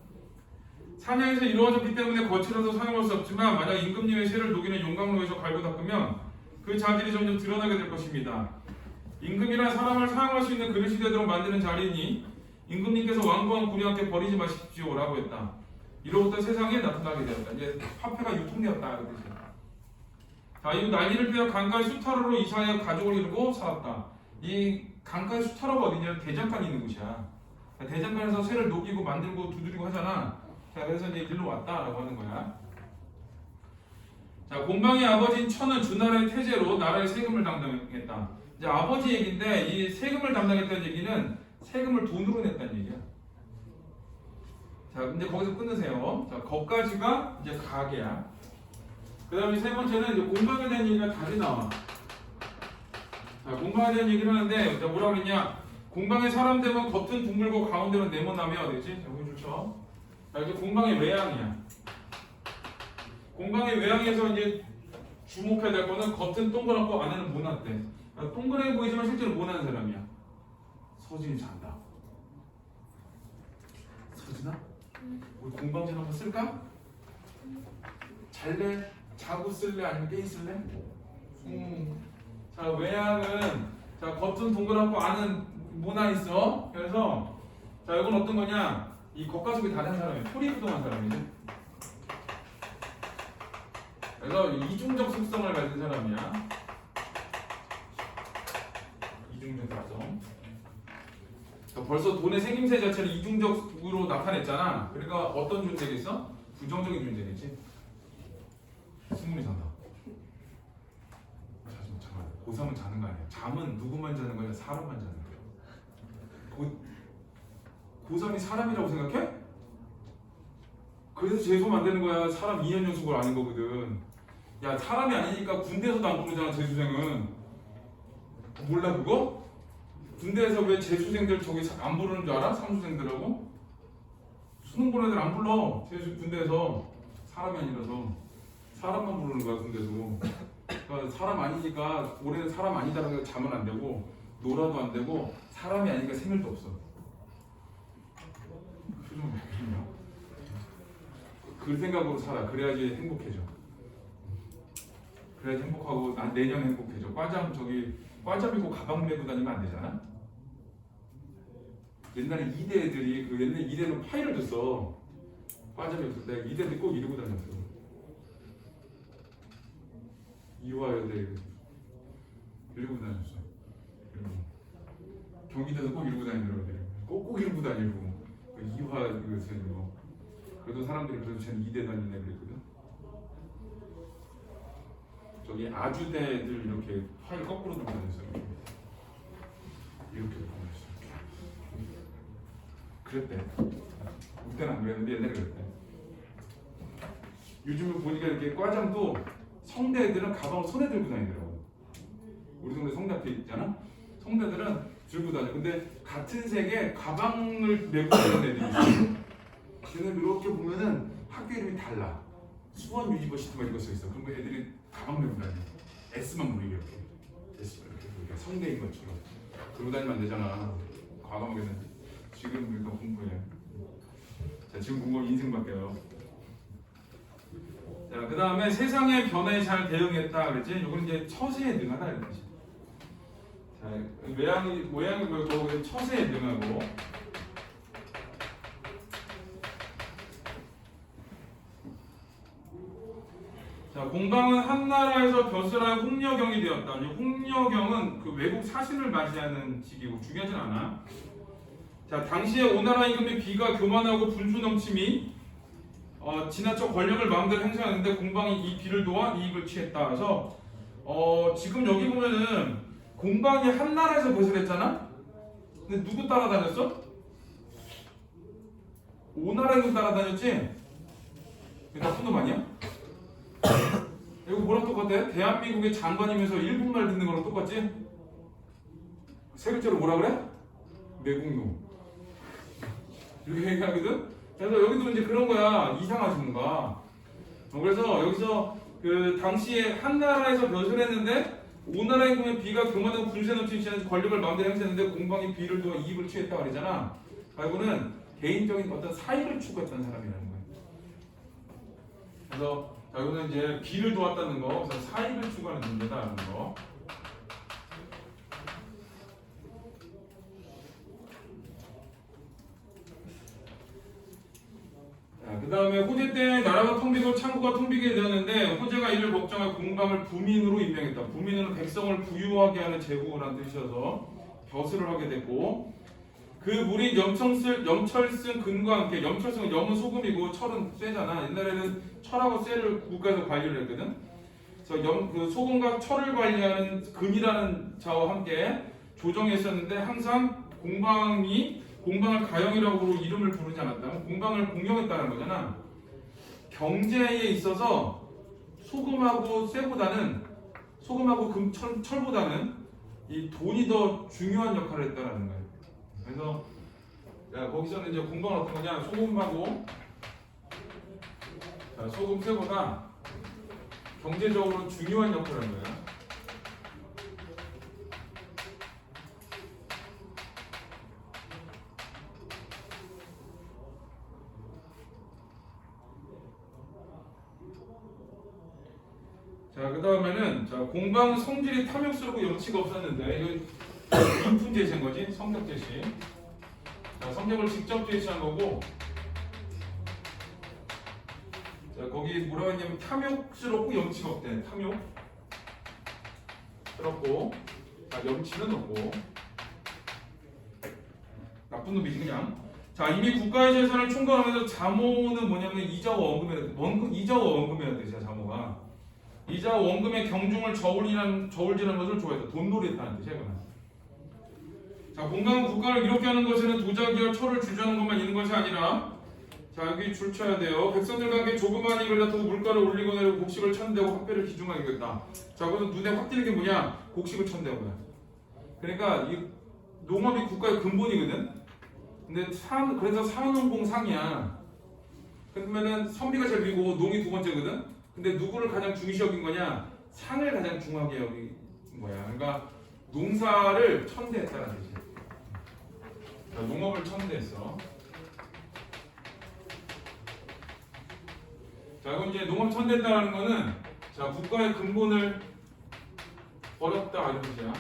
사냥에서 이루어졌기 때문에 거칠어서 사용할 수 없지만 만약 임금님의 쇠를 녹이는 용광로에서 갈고 닦으면 그 자질이 점점 드러나게 될 것입니다. 임금이란 사람을 사용할 수 있는 그릇이 되도록 만드는 자리니 임금님께서 완고한 군인한테 버리지 마십시오 라고 했다. 이로부터 세상에 나타나게 되었다. 이제 화폐가 유통되었다 그 뜻이야. 자, 이후 난리를 피워 강가의 수타로로 이사하여 가족을 이루고 살았다. 이 강가의 수타로가 어디냐면 대장간이 있는 곳이야. 대장간에서 쇠를 녹이고 만들고 두드리고 하잖아. 자, 그래서 이제 일로 왔다라고 하는 거야. 자, 공방의 아버지인 천은 주나라의 태제로 나라의 세금을 담당했다. 이제 아버지 얘기인데 이 세금을 담당했다는 얘기는 세금을 돈으로 냈다는 얘기야. 자, 이제 거기서 끊으세요. 자, 거기까지가 이제 가계야. 그 다음에 세 번째는 이제 공방에 대한 얘기가 다시 나와. 자, 공방에 대한 얘기를 하는데 뭐라고 그랬냐? 공방의 사람 되면 겉은 둥글고 가운데는 네모나면 되지? 여기 좋죠? 자, 이제 공방의 외양이야. 공방의 외양에서 이제 주목해야 될 거는 겉은 동그랗고 안에는 모나대. 그러니까 동그랗게 보이지만 실제로 모나는 사람이야. 서진이 잔다. 서진아? 우리 공방전 한번 쓸까? 잘래? 자고 쓸래? 아니면 게임 쓸래? 자, 외양은 자 겉은 동그랗고 안은 모나 있어. 그래서 자 이건 어떤 거냐? 이 겉과 속이 다른 사람이야. 토리부동한 사람이지. 그래서 이중적 속성을 가진 사람이야. 이중적 속성. 벌써 돈의 생김새 자체를 이중적으로 나타냈잖아. 그러니까 어떤 존재겠어? 부정적인 존재겠지. 승문이 잔다. 잠깐만. 고3은 자는 거 아니야. 잠은 누구만 자는 거야? 사람만 자는 거야. 고3이 사람이라고 생각해? 그래서 재수하면 안 되는 거야. 사람 2년 연속을 아는 거거든. 야, 사람이 아니니까 군대에서도 안 부르잖아, 재수생은. 몰라 그거? 군대에서 왜 재수생들 저기 안 부르는 줄 알아? 삼수생들하고? 수능 보는 애들 안 불러. 군대에서. 사람이 아니라서. 사람만 부르는 거야, 군대에서. 그러니까 사람 아니니까 올해는 사람 아니다라는 거 자면 안 되고 놀아도 안 되고 사람이 아니니까 생일도 없어. 표정 왜 그러냐? 그 생각으로 살아. 그래야지 행복해져. 그래야지 행복하고 난 내년 행복해져. 과잠 입고 가방 메고 다니면 안 되잖아. 옛날에 이대 애들이 그 옛날 이대는 파이를 줬어. 과잠 입을 때 이대들 꼭 이러고 다녔어. 이화여대 이러고 다녔어. 경기대도 꼭 이러고 다니더라고. 꼭 이러고 다니고. 이화 이거 그래도 사람들이 그래도 쟤는 이대 다니네 그랬거든. 저기 아주대들 이렇게 파일 거꾸로 들고 다녔어요. 이렇게 보냈어. 그랬대. 그때는 안 그랬는데 옛날에 그랬대. 요즘에 보니까 이렇게 과장도 성대 애들은 가방을 손에 들고 다니더라고. 우리 동네 성대 앞에 있잖아. 성대들은 들고 다녀. 근데 같은 색의 가방을 메고 다니는 애들이 있어. 걔네 이렇게 보면은 학교 이름이 달라. 수원 유니버시티 막 이거 써 있어. 그럼 애들이 가방 메고 다녀. S만 보이게 이렇게. S 이렇게 성대인 것처럼. 들고 다니면 안 되잖아. 과감하게는. 지금 우리가 공부해. 자, 지금 공부하면 인생 바뀌어요. 자, 그 다음에 세상의 변화에 잘 대응했다 그랬지? 이건 이제 처세에 능하다 이랬지. 자, 모양이 보이고 처세에 능하고. 자, 공방은 한나라에서 벼슬한 홍려경이 되었다. 이 홍려경은 그 외국 사신을 맞이하는 시기고 중요하진 않아. 자, 당시에 오나라 임금의 비가 교만하고 분수 넘침이 지나쳐 권력을 마음대로 행사하는데 공방이 이 비를 도와 이익을 취했다. 그래서 지금 여기 보면은 공방이 한나라에서 벼슬했잖아. 근데 누구 따라다녔어? 오나라 임금 따라다녔지? 나쁜 놈 아니야? 이거 뭐랑 똑같아? 대한민국의 장관이면서 일본말 듣는 거랑 똑같지? 세 글자로 뭐라 그래? 매국노. 이렇게 얘기하거든? 그래서 여기도 이제 그런 거야. 이상하지 뭔가. 그래서 여기서 그 당시에 한나라에서 벼슬했는데 오나라 임금의 비가 교만하고 분세 넘치는 권력을 마음대로 행사했는데 공방이 비를 도와 이익을 취했다 그러잖아. 이거는 개인적인 어떤 사익을 추구했던 사람이라는 거야. 그래서 이거는 이제 비를 도왔다는 거, 그래서 사익을 추구하는 존재다라는 거. 그 다음에 호재 때 나라가 텅비고 창고가 텅비게 되었는데 호재가 이를 걱정하여 공방을 부민으로 임명했다. 부민은 백성을 부유하게 하는 제후라는 뜻이어서 벼슬을 하게 됐고 그 무리 염철승 근과 함께 염철승은 염은 소금이고 철은 쇠잖아. 옛날에는 철하고 쇠를 국가에서 관리를 했거든. 그래서 그 소금과 철을 관리하는 근이라는 자와 함께 조정했었는데 항상 공방을 가영이라고 이름을 부르지 않았다. 공방을 공경했다는 거잖아. 경제에 있어서 소금하고 철보다는 이 돈이 더 중요한 역할을 했다는 거예요. 그래서 자, 거기서는 이제 공방은 어떤 거냐? 소금하고 자, 소금 세보다 경제적으로 중요한 역할을 하는 거야. 자, 그 다음에는 자, 공방은 성질이 탐욕스럽고 염치가 없었는데 이거 인품 제시한 거지? 성격 제시. 자, 성격을 직접 제시한 거고 자, 거기 뭐라고 했냐면 탐욕스럽고 염치가 없대. 탐욕스럽고 자, 염치는 없고 나쁜 놈이지 그냥. 자, 이미 국가의 재산을 총괄하면서 자모는 뭐냐면 이자와 원금해야 돼. 자모가 이자와 원금의 경중을 저울질하는 것을 좋아해서 돈놀이했다는 뜻이야. 자, 공강은 국가를 이렇게 하는 것에는 도자기와 철을 주저하는 것만 있는 것이 아니라 자, 여기 줄 쳐야 돼요. 백성들과 함께 조그마한 이를 다투고 물가를 올리고 내리고 곡식을 천대고 화폐를 기중하겠다. 자, 그래서 눈에 확 띄는 게 뭐냐? 곡식을 천대고요. 그러니까 이 농업이 국가의 근본이거든. 근데 그래서 산업농공상이야. 그러면은 선비가 제일 위고 농이 두 번째거든. 근데 누구를 가장 중시 여긴 거냐? 상을 가장 중요하게 여긴 거야. 그러니까 농사를 천대했다는 뜻이야. 농업을 천대했어. 자, 그럼 이제 농업 천대했다는 거는 자, 국가의 근본을 버렸다 이런 뜻이야.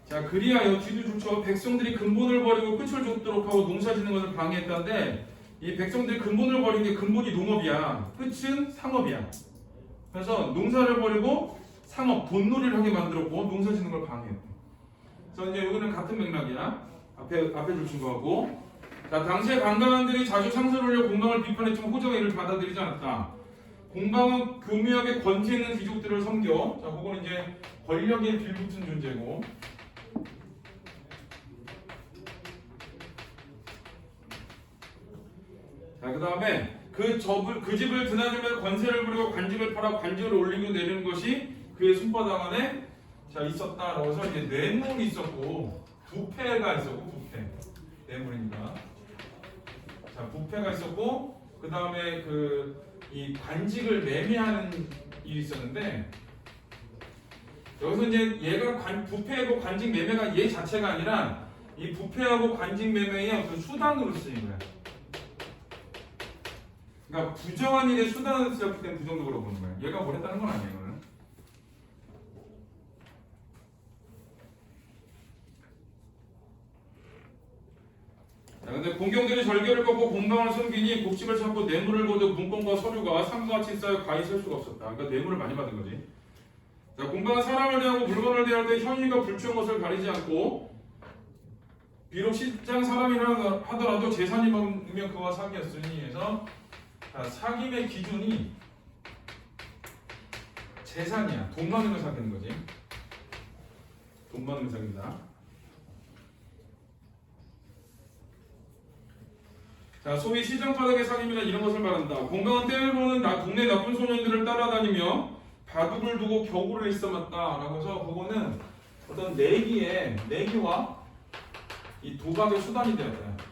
자, 그리하여 뒤도 좋죠. 백성들이 근본을 버리고 끝을 줬도록 하고 농사 짓는 것을 방해했다는데 이 백성들이 근본을 버린 게 근본이 농업이야. 끝은 상업이야. 그래서 농사를 버리고 상업, 돈놀이를 하게 만들었고 농사 짓는 걸 방해했대. 그래서 이제 여기는 같은 맥락이야. 앞에 줄 친구하고. 자, 당시에 강강한들이 자주 상소를 올려 공방을 비판했지만 호정의 이를 받아들이지 않았다. 공방은 교묘하게 권세 있는 귀족들을 섬겨. 자, 그거는 이제 권력에 빌붙은 존재고. 자, 그 다음에 그 집을 드나들며 권세를 부리고 관직을 팔아 관직을 올리고 내리는 것이 그의 손바닥 안에 자, 있었다라고 해서 이제 뇌물이 있었고 부패가 있었고 부패 뇌물입니다. 자, 부패가 있었고 그 다음에 이 관직을 매매하는 일이 있었는데 여기서 이제 얘가 부패하고 관직 매매가 얘 자체가 아니라 이 부패하고 관직 매매의 어떤 수단으로 쓰인 거야. 그러니까 부정한 일의 수단으로 쓰였기 때문에 부정적으로 보는 거야. 얘가 뭘 했다는 건 아니에요. 이거는. 자, 근데 공경들이 절개를 꺾고 공방을 섬기니 곡식을 찾고 뇌물을 거둬 문건과 서류가 상과 같이 쌓여 가히 셀 수가 없었다. 그러니까 뇌물을 많이 받은 거지. 자, 공방은 사람을 대하고 물건을 대할 때 현위가 불충한 것을 가리지 않고 비록 실장 사람이라 하더라도 재산이 많으면 그와 사기였으니 해서 자, 사김의 기준이 재산이야. 돈 많으면 사귀는 거지. 돈 많으면 사귄다. 자, 소위 시장바닥의 사김이나 이런 것을 말한다. 공강은 때로는 동네 나쁜 소년들을 따라다니며 바둑을 두고 겨구를 일삼았다라고 해서 그거는 어떤 내기와 이 도박의 수단이 되었다.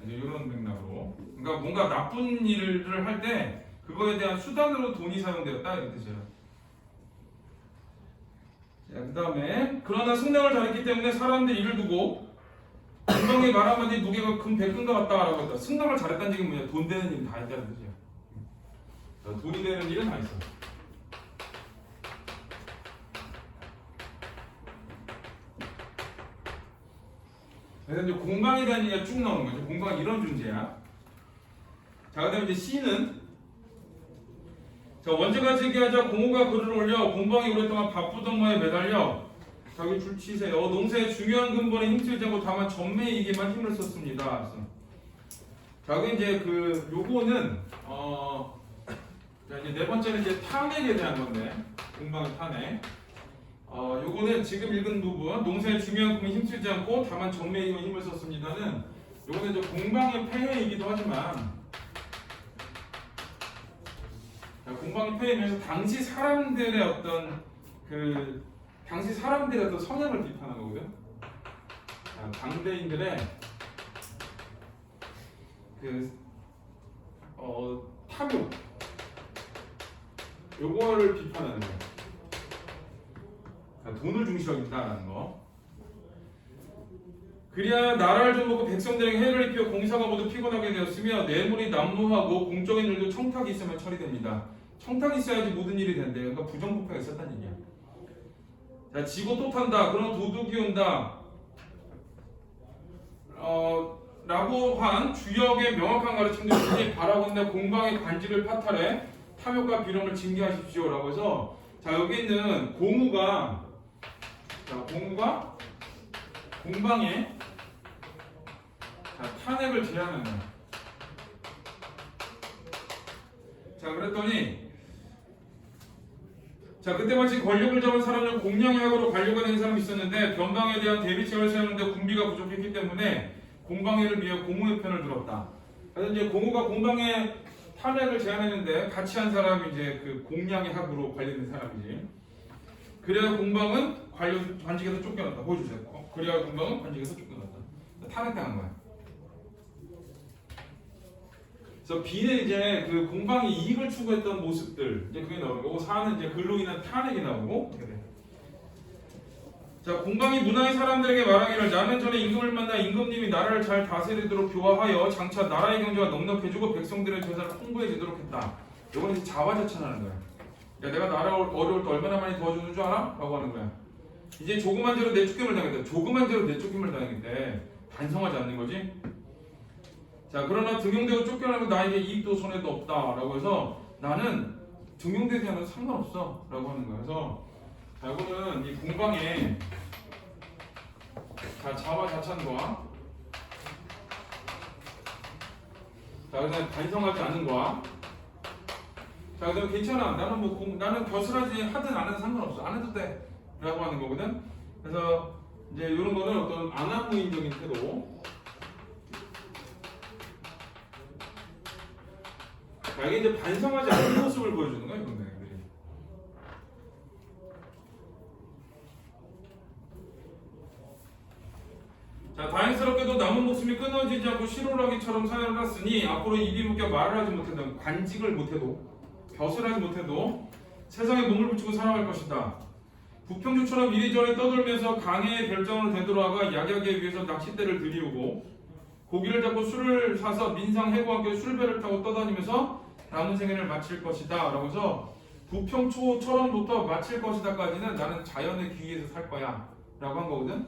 이런 맥락으로. 그러니까 뭔가 나쁜 일을 할 때 그거에 대한 수단으로 돈이 사용되었다 이런 뜻이에요. 자, 그 다음에 그러나 승량을 잘했기 때문에 사람들이 이를 두고 공방의 말 한마디 무게가 큰 백근과 같다라고 했다. 승량을 잘했다는 얘기는 뭐냐? 돈 되는 일 다 했다는 뜻이야. 자, 돈이 되는 일은 다 있어. 그래서 이제 공방에 대한 얘기가 쭉 나오는 거죠. 공방은 이런 존재야. 자, 그 다음에 이제 C는 자, 원죄가 제기하자 공호가 글을 올려 공방이 오랫동안 바쁘던 거에 매달려 자기 줄 치세요. 농사의 중요한 근본에 힘쓰지 않고 다만 전매이기만 힘을 썼습니다. 자, 그 이제 요거는 자, 이제 네 번째는 이제 탄핵에 대한 건데 공방의 탄핵. 요거는 지금 읽은 부분 농사의 중요한 부분에 힘쓰지 않고 다만 정매이기만 힘을 썼습니다는 요거는 이제 공방의 폐해이기도 하지만 자, 공방의 표현에서 당시 사람들의 어떤 성향을 비판한 거거든. 자, 당대인들의 탐욕, 요거를 비판하는 거야. 자, 돈을 중시하겠다라는 거. 그리하여 나라를 좀 먹고 백성들에게 해를 입혀 공사가 모두 피곤하게 되었으며 뇌물이 난무하고 공적인 일도 청탁이 있으면 처리됩니다. 청탁이 있어야지 모든 일이 된대. 그러니까 부정부패가 있었다는 얘기야. 자, 지고 또 탄다. 그러나 도둑이 온다. 라고 한 주역의 명확한 가르침들이 바라건대 공방의 관직을 파탈해 탐욕과 비령을 징계하십시오. 라고 해서 자, 여기 있는 공우가 공방에 탄핵을 제안하는 거야. 자, 그랬더니 그때 마치 권력을 잡은 사람을 공량의 학으로 관료가 된 사람이 있었는데 변방에 대한 대비책을 세우는데 군비가 부족했기 때문에 공방회를 위해 공우의 편을 들었다. 그래서 이제 공우가 공방에 탄핵을 제안했는데 같이 한 사람이 이제 그 공량의 학으로 관련된 사람이지. 그래야 공방은 관직에서 쫓겨났다. 보여주세요. 그래야 공방은 관직에서 쫓겨났다. 탄핵당한 거야. 그래서 B는 이제 그 공방이 이익을 추구했던 모습들 이제 그게 나오는 거고 4는 이제 근로 인한 탄핵이 나오고 이렇게 돼. 자, 공방이 문화의 사람들에게 말하기를 나는 전에 임금을 만나 임금님이 나라를 잘 다스리도록 교화하여 장차 나라의 경제가 넉넉해지고 백성들의 재산을 풍부해지도록 했다. 이거는 이제 자화자찬하는 거야. 야, 내가 나라 어려울 때 얼마나 많이 도와주는 줄 알아? 라고 하는 거야. 이제 조그만 죄로 내쫓김을 당했대. 조그만 죄로 내쫓김을 당했대. 반성하지 않는 거지. 자, 그러나 등용되고 쫓겨나면 나에게 이익도 손해도 없다라고 해서 나는 등용되지 않아도 상관없어 라고 하는 거야. 그래서 자, 이거는 이 공방에 자화자찬과 그다음에 반성하지 않는 거야. 자, 그다음에 괜찮아. 나는 벼슬하지 하든 안 해도 상관없어. 안 해도 돼 라고 하는 거거든. 그래서 이제 이런 거는 어떤 안하무인적인 태도. 자, 이게 이제 반성하지 않는 모습을 보여주는 거야, 이런 애들이. 자, 다행스럽게도 남은 목숨이 끊어지지 않고 시로라기처럼 살아났으니 앞으로 입이 묶여 말을 하지 못해도 관직을 못해도 벼슬 하지 못해도 세상에 몸을 붙이고 살아갈 것이다. 부평주처럼 이리저리 떠돌면서 강의 별장으로 되돌아가 약약에 위해서 낚싯대를 들이우고 고기를 잡고 술을 사서 민상 해구와 함께 술배를 타고 떠다니면서 남은 생애를 마칠 것이다 라고 해서 부평초처럼부터 마칠 것이다까지는 나는 자연의 귀에서 살 거야 라고 한 거거든.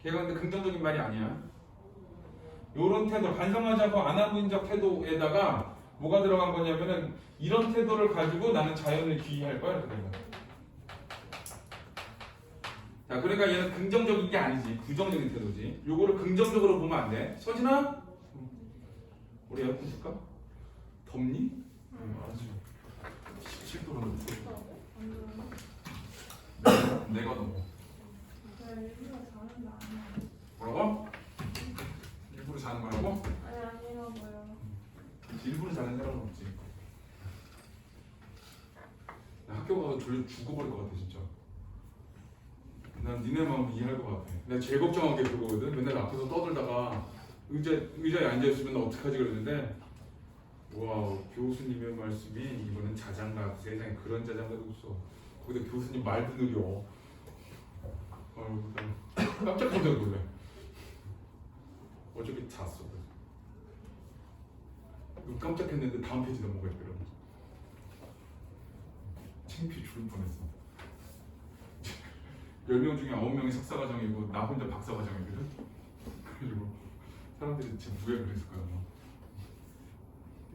걔가 근데 긍정적인 말이 아니야. 요런 태도, 반성하지 않고 안하무인적 태도에다가 뭐가 들어간 거냐면은 이런 태도를 가지고 나는 자연을 귀의할 거야 이렇게 된 거야. 자, 그러니까 얘는 긍정적인 게 아니지, 부정적인 태도지. 요거를 긍정적으로 보면 안 돼. 서진아, 우리 에어컨 쓸까? 덥니? 응, 알았어. 17도로 넣고. 내가 너무. 일부러 자는 거 아니야. 뭐라고? 일부러 자는 거라고? 아니, 아니라고요. 일부러 자는 사람은 없지. 나 학교 가서 졸려 죽어버릴 것 같아 진짜. 난 니네 마음 이해할 것 같아. 내가 제일 걱정한 게 그거거든. 맨날 앞에서 떠들다가 의자에 앉아있으면 나 어떡하지 그랬는데 와, 교수님의 말씀이 이거는 자장가, 세상에 그런 자장가도 없어. 거기다 교수님 말도 느려. 깜짝 놀래. 어차피 잤어. 깜짝했는데 다음 페이지 넘어가 있더라고. 창피해 죽을 뻔했어. 10명 중에 9명이 석사과정이고 나 혼자 박사과정이거든. 그래가지고 사람들이 진짜 왜 그랬을 거야.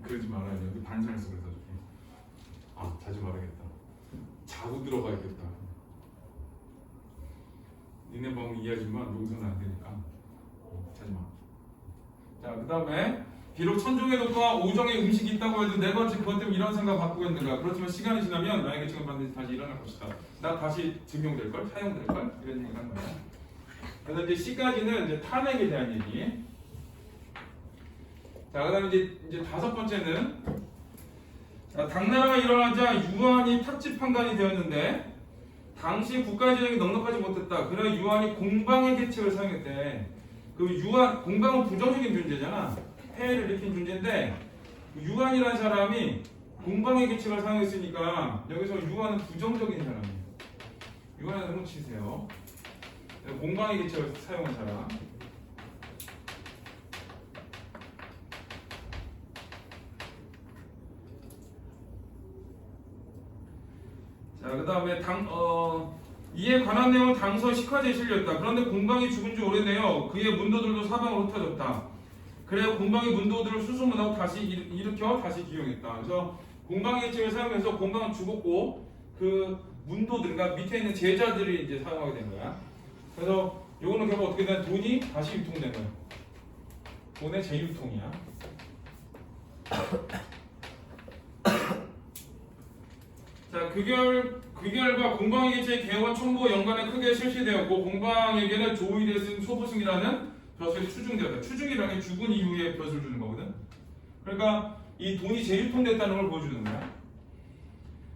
그러지 말아야 돼. 여기 반성했어. 그래서 자주 말하겠다. 자고 들어가야겠다. 니네 마음 이해하지만 여기서는 안 되니까 자지 마. 자, 그 다음에 비록 천종의 덕과 오정의 음식이 있다고 해도 내가 지금 그것 때문에 이런 생각 갖고 있는가. 그렇지만 시간이 지나면 나에게 지금 반드시 다시 일어날 것이다. 나 다시 증용될걸? 사용될걸? 이런 얘기를 한 거야. 그래서 이제 C까지는 이제 탄핵에 대한 얘기. 자, 그 다음에 이제 5번째는 자, 당나라가 일어나자 유한이 탑지판관이 되었는데 당시 국가의 재정이 넉넉하지 못했다. 그래 유한이 공방의 계책을 사용했대. 그 유한 공방은 부정적인 존재잖아. 폐해를 일으킨 존재인데 유한이라는 사람이 공방의 계책을 사용했으니까 여기서 유한은 부정적인 사람이에요. 유한을 한번 치세요. 공방의 계책을 사용한 사람. 자, 그 다음에 이에 관한 내용은 당서 식화제에 실렸다. 그런데 공방이 죽은 지 오래되어 그의 문도들도 사방으로 흩어졌다. 그래 공방의 문도들을 수소문하고 다시 일으켜 다시 기용했다. 그래서 공방의 계책을 사용해서 공방은 죽었고 그 문도들, 그러니까 밑에 있는 제자들이 이제 사용하게 된 거야. 그래서 요거는 결국 어떻게 된 돈이 다시 유통된 거야. 돈의 재유통이야. 자, 그 결과 공방의 계책의 개혁은 첨부 연간에 크게 실시되었고 공방에게는 조일에 쓴 소부승이라는 벼슬이 추중되었다. 추중이라는 게 죽은 이후에 벼슬을 주는 거거든. 그러니까 이 돈이 재유통됐다는 걸 보여주는 거야.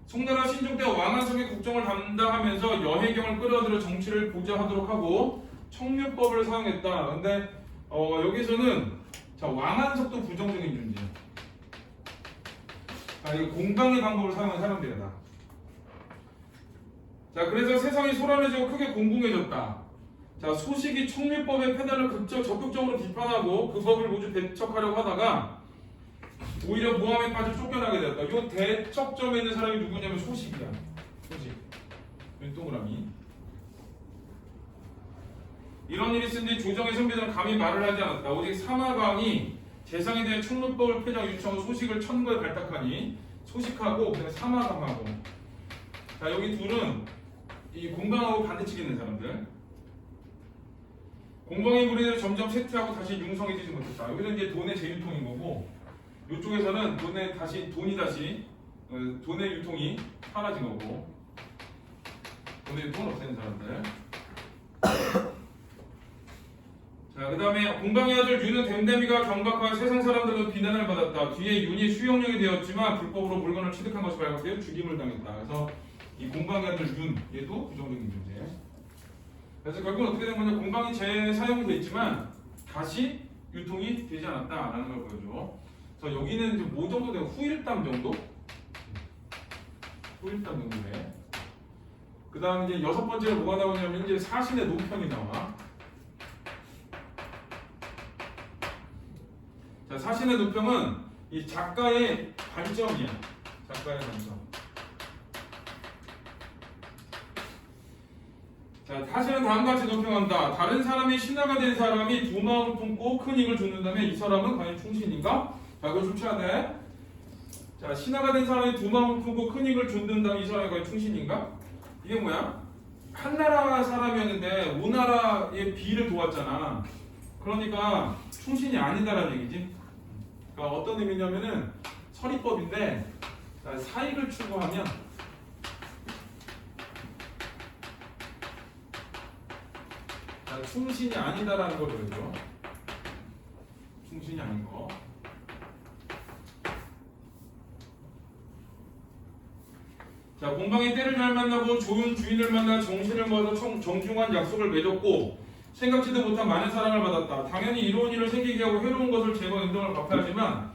송나라 신종 때 왕한성의 국정을 담당하면서 여해경을 끌어들여 정치를 보좌하도록 하고 청류법을 사용했다. 근데 여기서는 자, 왕한석도 부정적인 존재야. 이 공방의 방법을 사용한 사람들이다. 자, 그래서 세상이 소란해지고 크게 공공해졌다. 자, 소식이 청류법의 폐단을 적극적으로 비판하고 그 법을 모두 배척하려고 하다가 오히려 모함에 빠져 쫓겨나게 되었다. 이 대척점에 있는 사람이 누구냐면 소식이야. 소식. 이 동그라미. 이런 일이 있은 뒤 조정의 선비들은 감히 말을 하지 않았다. 오직 사마광이 재상에 대해 청류법을 폐장 유치하고 소식을 천거에 발탁하니 소식하고 그다음에 사마광하고. 자, 여기 둘은 이 공방하고 반대측에 있는 사람들. 공방의 무리들을 점점 쇠퇴하고 다시 융성해지지 못했다. 여기는 이제 돈의 재유통인 거고, 이쪽에서는 돈의 유통이 사라진 거고, 돈의 유통을 없애는 사람들. 자, 그 다음에 공방의 아들 윤은 댐댐이가 경박하여 세상 사람들은 비난을 받았다. 뒤에 윤이 수용령이 되었지만 불법으로 물건을 취득한 것이 발각되어 죽임을 당했다. 그래서 이 공방의 아들 윤, 얘도 부정적인 존재. 그래서 결국은 어떻게 된 거냐, 공방이 재사용이 됐지만 다시 유통이 되지 않았다라는 걸 보여줘. 그래서 여기는 이제 뭐 정도 되고 후일담 정도? 후일담 정도 돼. 그 다음 이제 여섯 번째로 뭐가 나오냐면 이제 사신의 논평이 나와. 자, 사신의 논평은 이 작가의 관점이야. 작가의 관점. 자, 사실은 다음과 같이 논평한다. 다른 사람이 신하가 된 사람이 두 마음을 품고 큰 이익을 줬는다면 이 사람은 과연 충신인가? 자, 그거 좋지 않아? 자, 신하가 된 사람이 두 마음을 품고 큰 이익을 줬는다면 이 사람이 과연 충신인가? 이게 뭐야? 한 나라 사람이었는데 오나라의 비를 도왔잖아. 그러니까 충신이 아니다라는 얘기지. 그러니까 어떤 의미냐면은 서리법인데 사익을 추구하면 충신이 아니다라는 걸 보여줘. 충신이 아닌 거. 자, 공방의 때를 잘 만나고 좋은 주인을 만나 정신을 모아서 정중한 약속을 맺었고 생각지도 못한 많은 사랑을 받았다. 당연히 이로운 일을 생기게 하고 해로운 것을 제거 인정을 갚아야지만,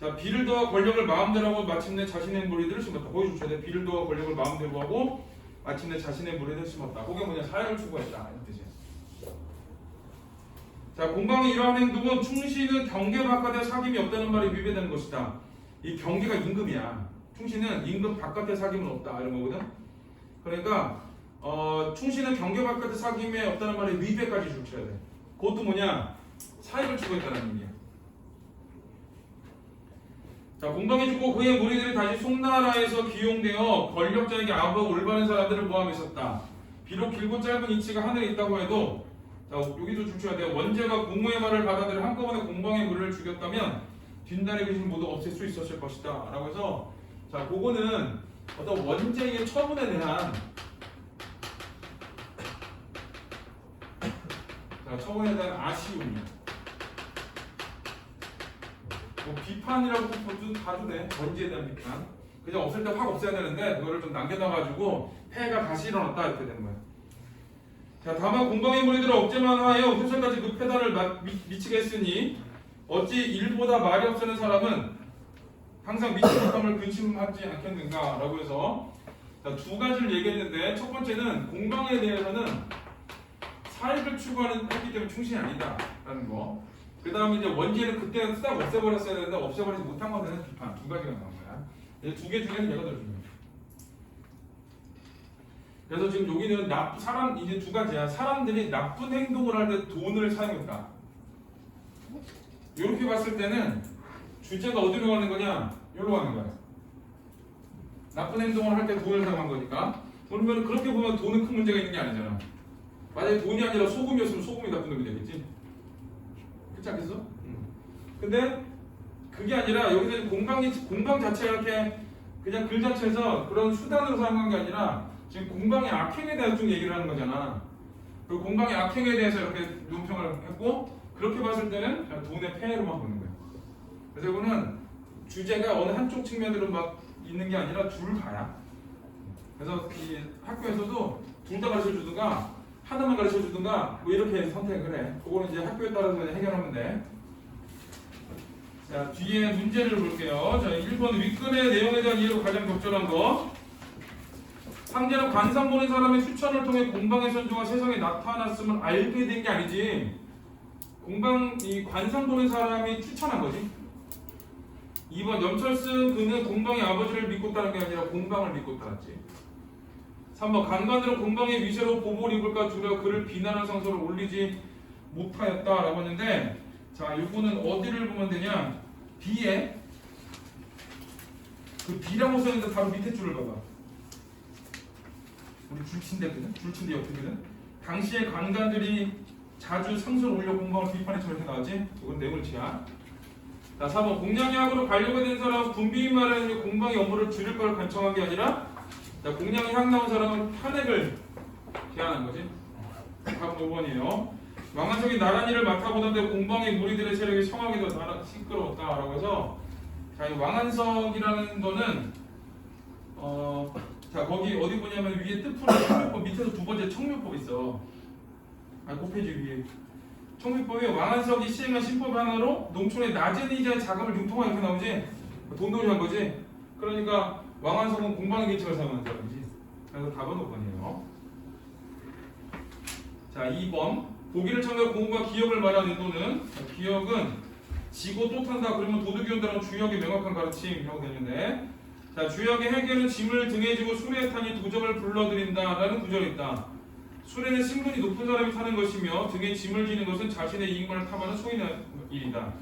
자, 비를 도와 권력을 마음대로 하고 마침내 자신의 무리들을 심었다. 보여주셔야 돼. 비를 도와 권력을 마음대로 하고 마침내 자신의 무리들을 심었다. 그게 뭐냐? 사역을 추구했다. 이런 뜻이야. 자, 공방의 이러한 행동은 충신은 경계 바깥에 사귐이 없다는 말이 위배되는 것이다. 이 경계가 임금이야. 충신은 임금 바깥에 사귐은 없다 이런 거거든. 그러니까 충신은 경계 바깥에 사귐에 없다는 말에 위배까지 줄쳐야 돼. 그것도 뭐냐? 사익을 추구했다는 의미야. 자, 공방이 죽고 그의 무리들이 다시 송나라에서 기용되어 권력자에게 아부하고 올바른 사람들을 모함했었다. 비록 길고 짧은 이치가 하늘에 있다고 해도, 자, 여기도 줄쳐야 돼요. 원제가 공무의 말을 받아들여 한꺼번에 공방의 무리를 죽였다면 뒷날의 귀신 모두 없앨 수 있었을 것이다 라고 해서, 자, 그거는 어떤 원제의 처분에 대한, 자, 처분에 대한 아쉬움이야. 뭐 비판이라고 봐도 돼. 원지에 대한 비판. 그냥 없을 때 확 없애야 되는데 그거를 좀 남겨놔가지고 폐해가 다시 일어났다 이렇게 되는 거야. 자, 다만 공방의 무리들을 억제만 하여 후세까지 그 폐단을 미치게 했으니 어찌 일보다 말이 없으는 사람은 항상 미치는 감을 근심하지 않겠는가라고 해서 자, 두 가지를 얘기했는데 첫 번째는 공방에 대해서는 사익을 추구하는 했기 때문에 충신이 아니다라는 거. 그 다음에 이제 원지에는 그때는 싹 없애버렸어야 되는데 없애버리지 못한 거는 비판. 두 가지가 나온 거야. 두 개 중에는 얘가 더 중요해. 그래서 지금 여기는 사람 이제 두 가지야. 사람들이 나쁜 행동을 할 때 돈을 사용했다. 이렇게 봤을 때는 주제가 어디로 가는 거냐? 여기로 가는 거야. 나쁜 행동을 할 때 돈을 사용한 거니까. 그러면 그렇게 보면 돈은 큰 문제가 있는 게 아니잖아. 만약에 돈이 아니라 소금이었으면 소금이 나쁜 놈이 되겠지. 그렇지 않겠어? 근데 그게 아니라 여기서 공방 자체가 이렇게 그냥 글 자체에서 그런 수단으로 사용한 게 아니라 지금 공방의 악행에 대해서 좀 얘기를 하는 거잖아. 그 공방의 악행에 대해서 이렇게 논평을 했고 그렇게 봤을 때는 돈의 폐해로만 보는 거예요. 그래서 이거는 주제가 어느 한쪽 측면으로 막 있는 게 아니라 둘 다야. 그래서 이 학교에서도 둘 다 가르쳐 주든가 하나만 가르쳐 주든가 뭐 이렇게 선택을 해. 그거는 이제 학교에 따라서 그냥 해결하면 돼. 자, 뒤에 문제를 볼게요. 자, 1번 윗근의 내용에 대한 이해로 가장 적절한 거. 상제는 관상 보는 사람의 추천을 통해 공방의 선조가 세상에 나타났음을 알게 된 게 아니지. 이 관상 보는 사람이 추천한 거지. 2번 염철승 그는 공방의 아버지를 믿고 따른 게 아니라 공방을 믿고 따랐지. 3번 간관들은 공방의 위세로 보복을 입을까 두려워 그를 비난할 성소를 올리지 못하였다라고 했는데 자, 이거는 어디를 보면 되냐? B에 그 B라고 써있는데 바로 밑에 줄을 봐봐. 우리 줄친대거든? 줄친대 옆이거든? 당시에 관관들이 자주 상소를 올려 공방을 비판했죠 이렇게 나왔지? 이건 뇌물치야. 자, 4번 공양약으로 관료가 된 사람은 군비인 말하는 공방의 업무를 줄일 걸 간청한 게 아니라 자, 공양이 향 나온 사람은 탄핵을 제안한 거지. 답 5번이에요. 왕한석이 나란히를 맡아보던데 공방의 무리들의 세력이 성하게 더 시끄러웠다라고 해서 자, 이 왕한석이라는 거는 자, 거기 어디 보냐면 위에 뜻풀 청묘법 밑에서 두 번째 청묘법 있어. 그 페이지 위에 청묘법이 왕한석이 시행한 신법 하나로 농촌의 낮은 이자의 자금을 융통하게 이렇게 나오지. 돈놀이 한 거지. 그러니까 왕한석은 공방의 계책을 사용한 사람이지. 그래서 답은 5번이에요. 자, 2번 보기를 참여 공과 기역을 말하는 또는 기역은 지고 또 탄다 그러면 도둑이 온다는 주역의 명확한 가르침이라고 되는데 자, 주역의 해결은 짐을 등에 지고 수레에 타니 도적을 불러들인다라는 구절이 있다. 수레는 신분이 높은 사람이 타는 것이며 등에 짐을 지는 것은 자신의 이익만을 탐하는 소인의 일이다.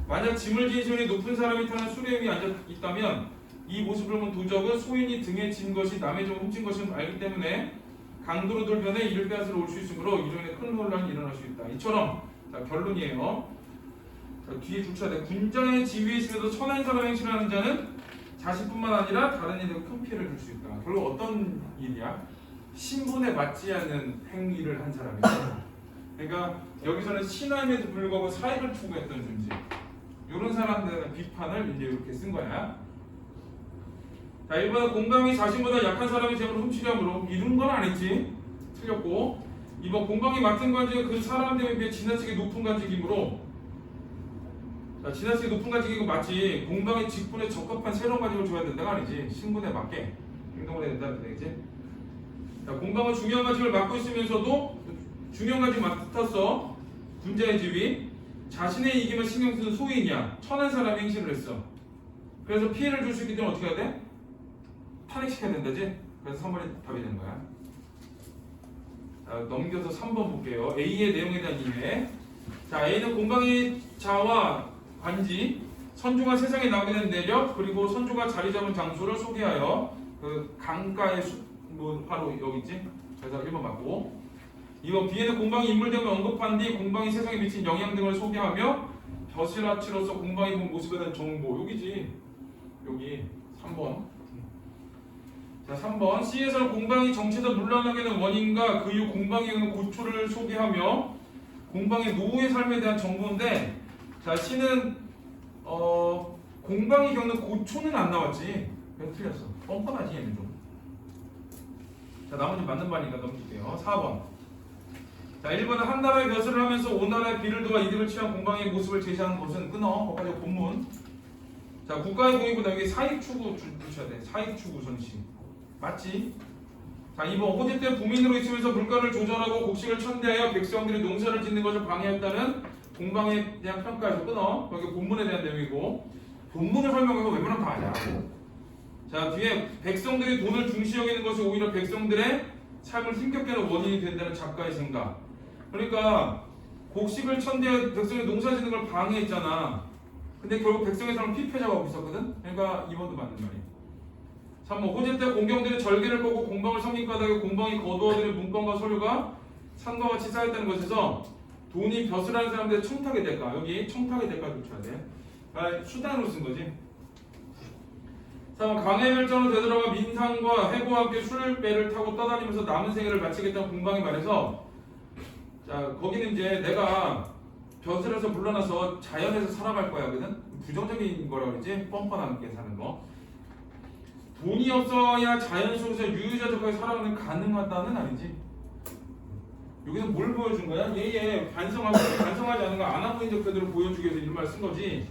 만약 짐을 지는 소인이 높은 사람이 타는 수레 위에 앉아 있다면 이 모습을 본 도적은 소인이 등에 진 것이 남의 점을 훔친 것을 알기 때문에 강도로 돌변해 이를 빼앗으러 올 수 있으므로 이로 인해 큰 혼란이 일어날 수 있다. 이처럼 자, 결론이에요. 자, 뒤에 줄쳐야 돼. 군장의 지위에 있으면서 천한 사람 행실을 하는 자는 자신뿐만 아니라 다른 이들에게 큰 피해를 줄 수 있다. 결국 어떤 일이야? 신분에 맞지 않는 행위를 한 사람이야. 그러니까 여기서는 신함에도 불구하고 사익을 추구했던 존재. 이런 사람들의 비판을 이제 이렇게 쓴 거야. 자, 1번은 공방이 자신보다 약한 사람의 재물을 훔치려므로 이룬 건 아니지. 틀렸고 2번 공방이 맡은 관직은 그 사람들에 비해 지나치게 높은 관직이므로 자, 지나치게 높은 관직이고 맞지. 공방의 직분에 적합한 새로운 관직을 줘야 된다가 아니지. 신분에 맞게 행동을 해야 된다는 얘기지. 자, 공방은 중요한 관직을 맡고 있으면서도 중요한 관직 맡아서 군자의 지위 자신의 이익에만 신경 쓰는 소인이야. 천한 사람이 행실을 했어. 그래서 피해를 줄 수 있기 때문에 어떻게 해야 돼? 탄핵시켜야 된다지? 그래서 3번이 답이 되는 거야. 자, 넘겨서 3번 볼게요. A의 내용에 대한 이해. 자, A는 공방의 자와 관지, 선조가 세상에 나오게 된 내력, 그리고 선조가 자리 잡은 장소를 소개하여 그 강가의 뭐 바로 여기 있지? 그래서 1번 맞고 2번 B에는 공방이 인물됨을 언급한 뒤 공방이 세상에 미친 영향 등을 소개하며 벼슬아치로서 공방이 본 모습에 대한 정보 여기지. 여기 3번. 자, 3번 C에서는 공방이 정치에서 논란하게 된 원인과 그 이후 공방에 의한 고초를 소개하며 공방의 노후의 삶에 대한 정보인데 자, C는 공방이 겪는 고초는 안 나왔지. 그래서 틀렸어. 뻔뻔하지 얘는 좀. 자, 나머지 맞는 바니까 넘길게요. 4번. 자, 1번은 한 나라의 벼슬을 하면서 온 나라의 비를 도와 이득을 취한 공방의 모습을 제시하는 것은 끊어. 거기까지 본문. 자, 국가의 공익보다 여기 사익추구 붙여야 돼. 사익추구 전시. 맞지? 자, 2번. 호재 때 부민으로 있으면서 물가를 조절하고 곡식을 천대하여 백성들이 농사를 짓는 것을 방해했다는 공방에 대한 평가에서 끊어. 여기 본문에 대한 내용이고, 본문을 설명해서 웬만하면 다 아냐. 자, 뒤에 백성들이 돈을 중시 여기는 것이 오히려 백성들의 삶을 힘겹게 하는 원인이 된다는 작가의 생각. 그러니까 곡식을 천대하여 백성이 농사 짓는 걸 방해했잖아. 근데 결국 백성의 삶을 피폐자가 있었거든. 그러니까 2번도 맞는 말이야. 3번. 호재 때 공경들이 절개를 보고 공방을 성김바닥에 공방이 거두어들인 문건과 서류가 산과 같이 쌓였다는 것에서 돈이 벼슬하는 사람들의 청탁의 대가, 여기 청탁의 대가를 붙여야 돼. 그러니까 수단으로 쓴 거지. 3번. 강의 멸전으로 되돌아가 민상과 해고와 함께 술배를 타고 떠다니면서 남은 생애를 마치겠다는 공방이 말해서, 자, 거기는 이제 내가 벼슬에서 물러나서 자연에서 살아갈 거야 하거든. 부정적인 거라고 그러지. 뻔뻔하게 사는 거. 돈이 없어야 자연 속에서 유유자적하게 살아가는 가능하다는 아니지. 여기서 뭘 보여준 거야? 얘 반성하지 않은 거 안 하고 있는 그대로 보여주기 위해서 이런 말을 쓴 거지.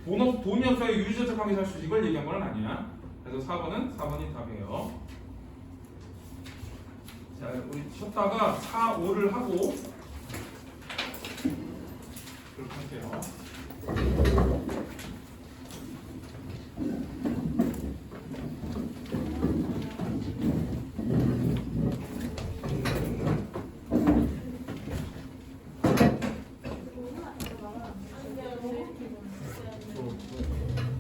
돈이 없어야 유유자적하게 살 수 있지. 이걸 얘기한 건 아니야. 그래서 4번이 답이에요. 자, 우리 쉬었다가 4, 5를 하고 그렇게 할게요.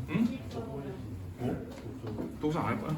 응? 독서 안 할 거야?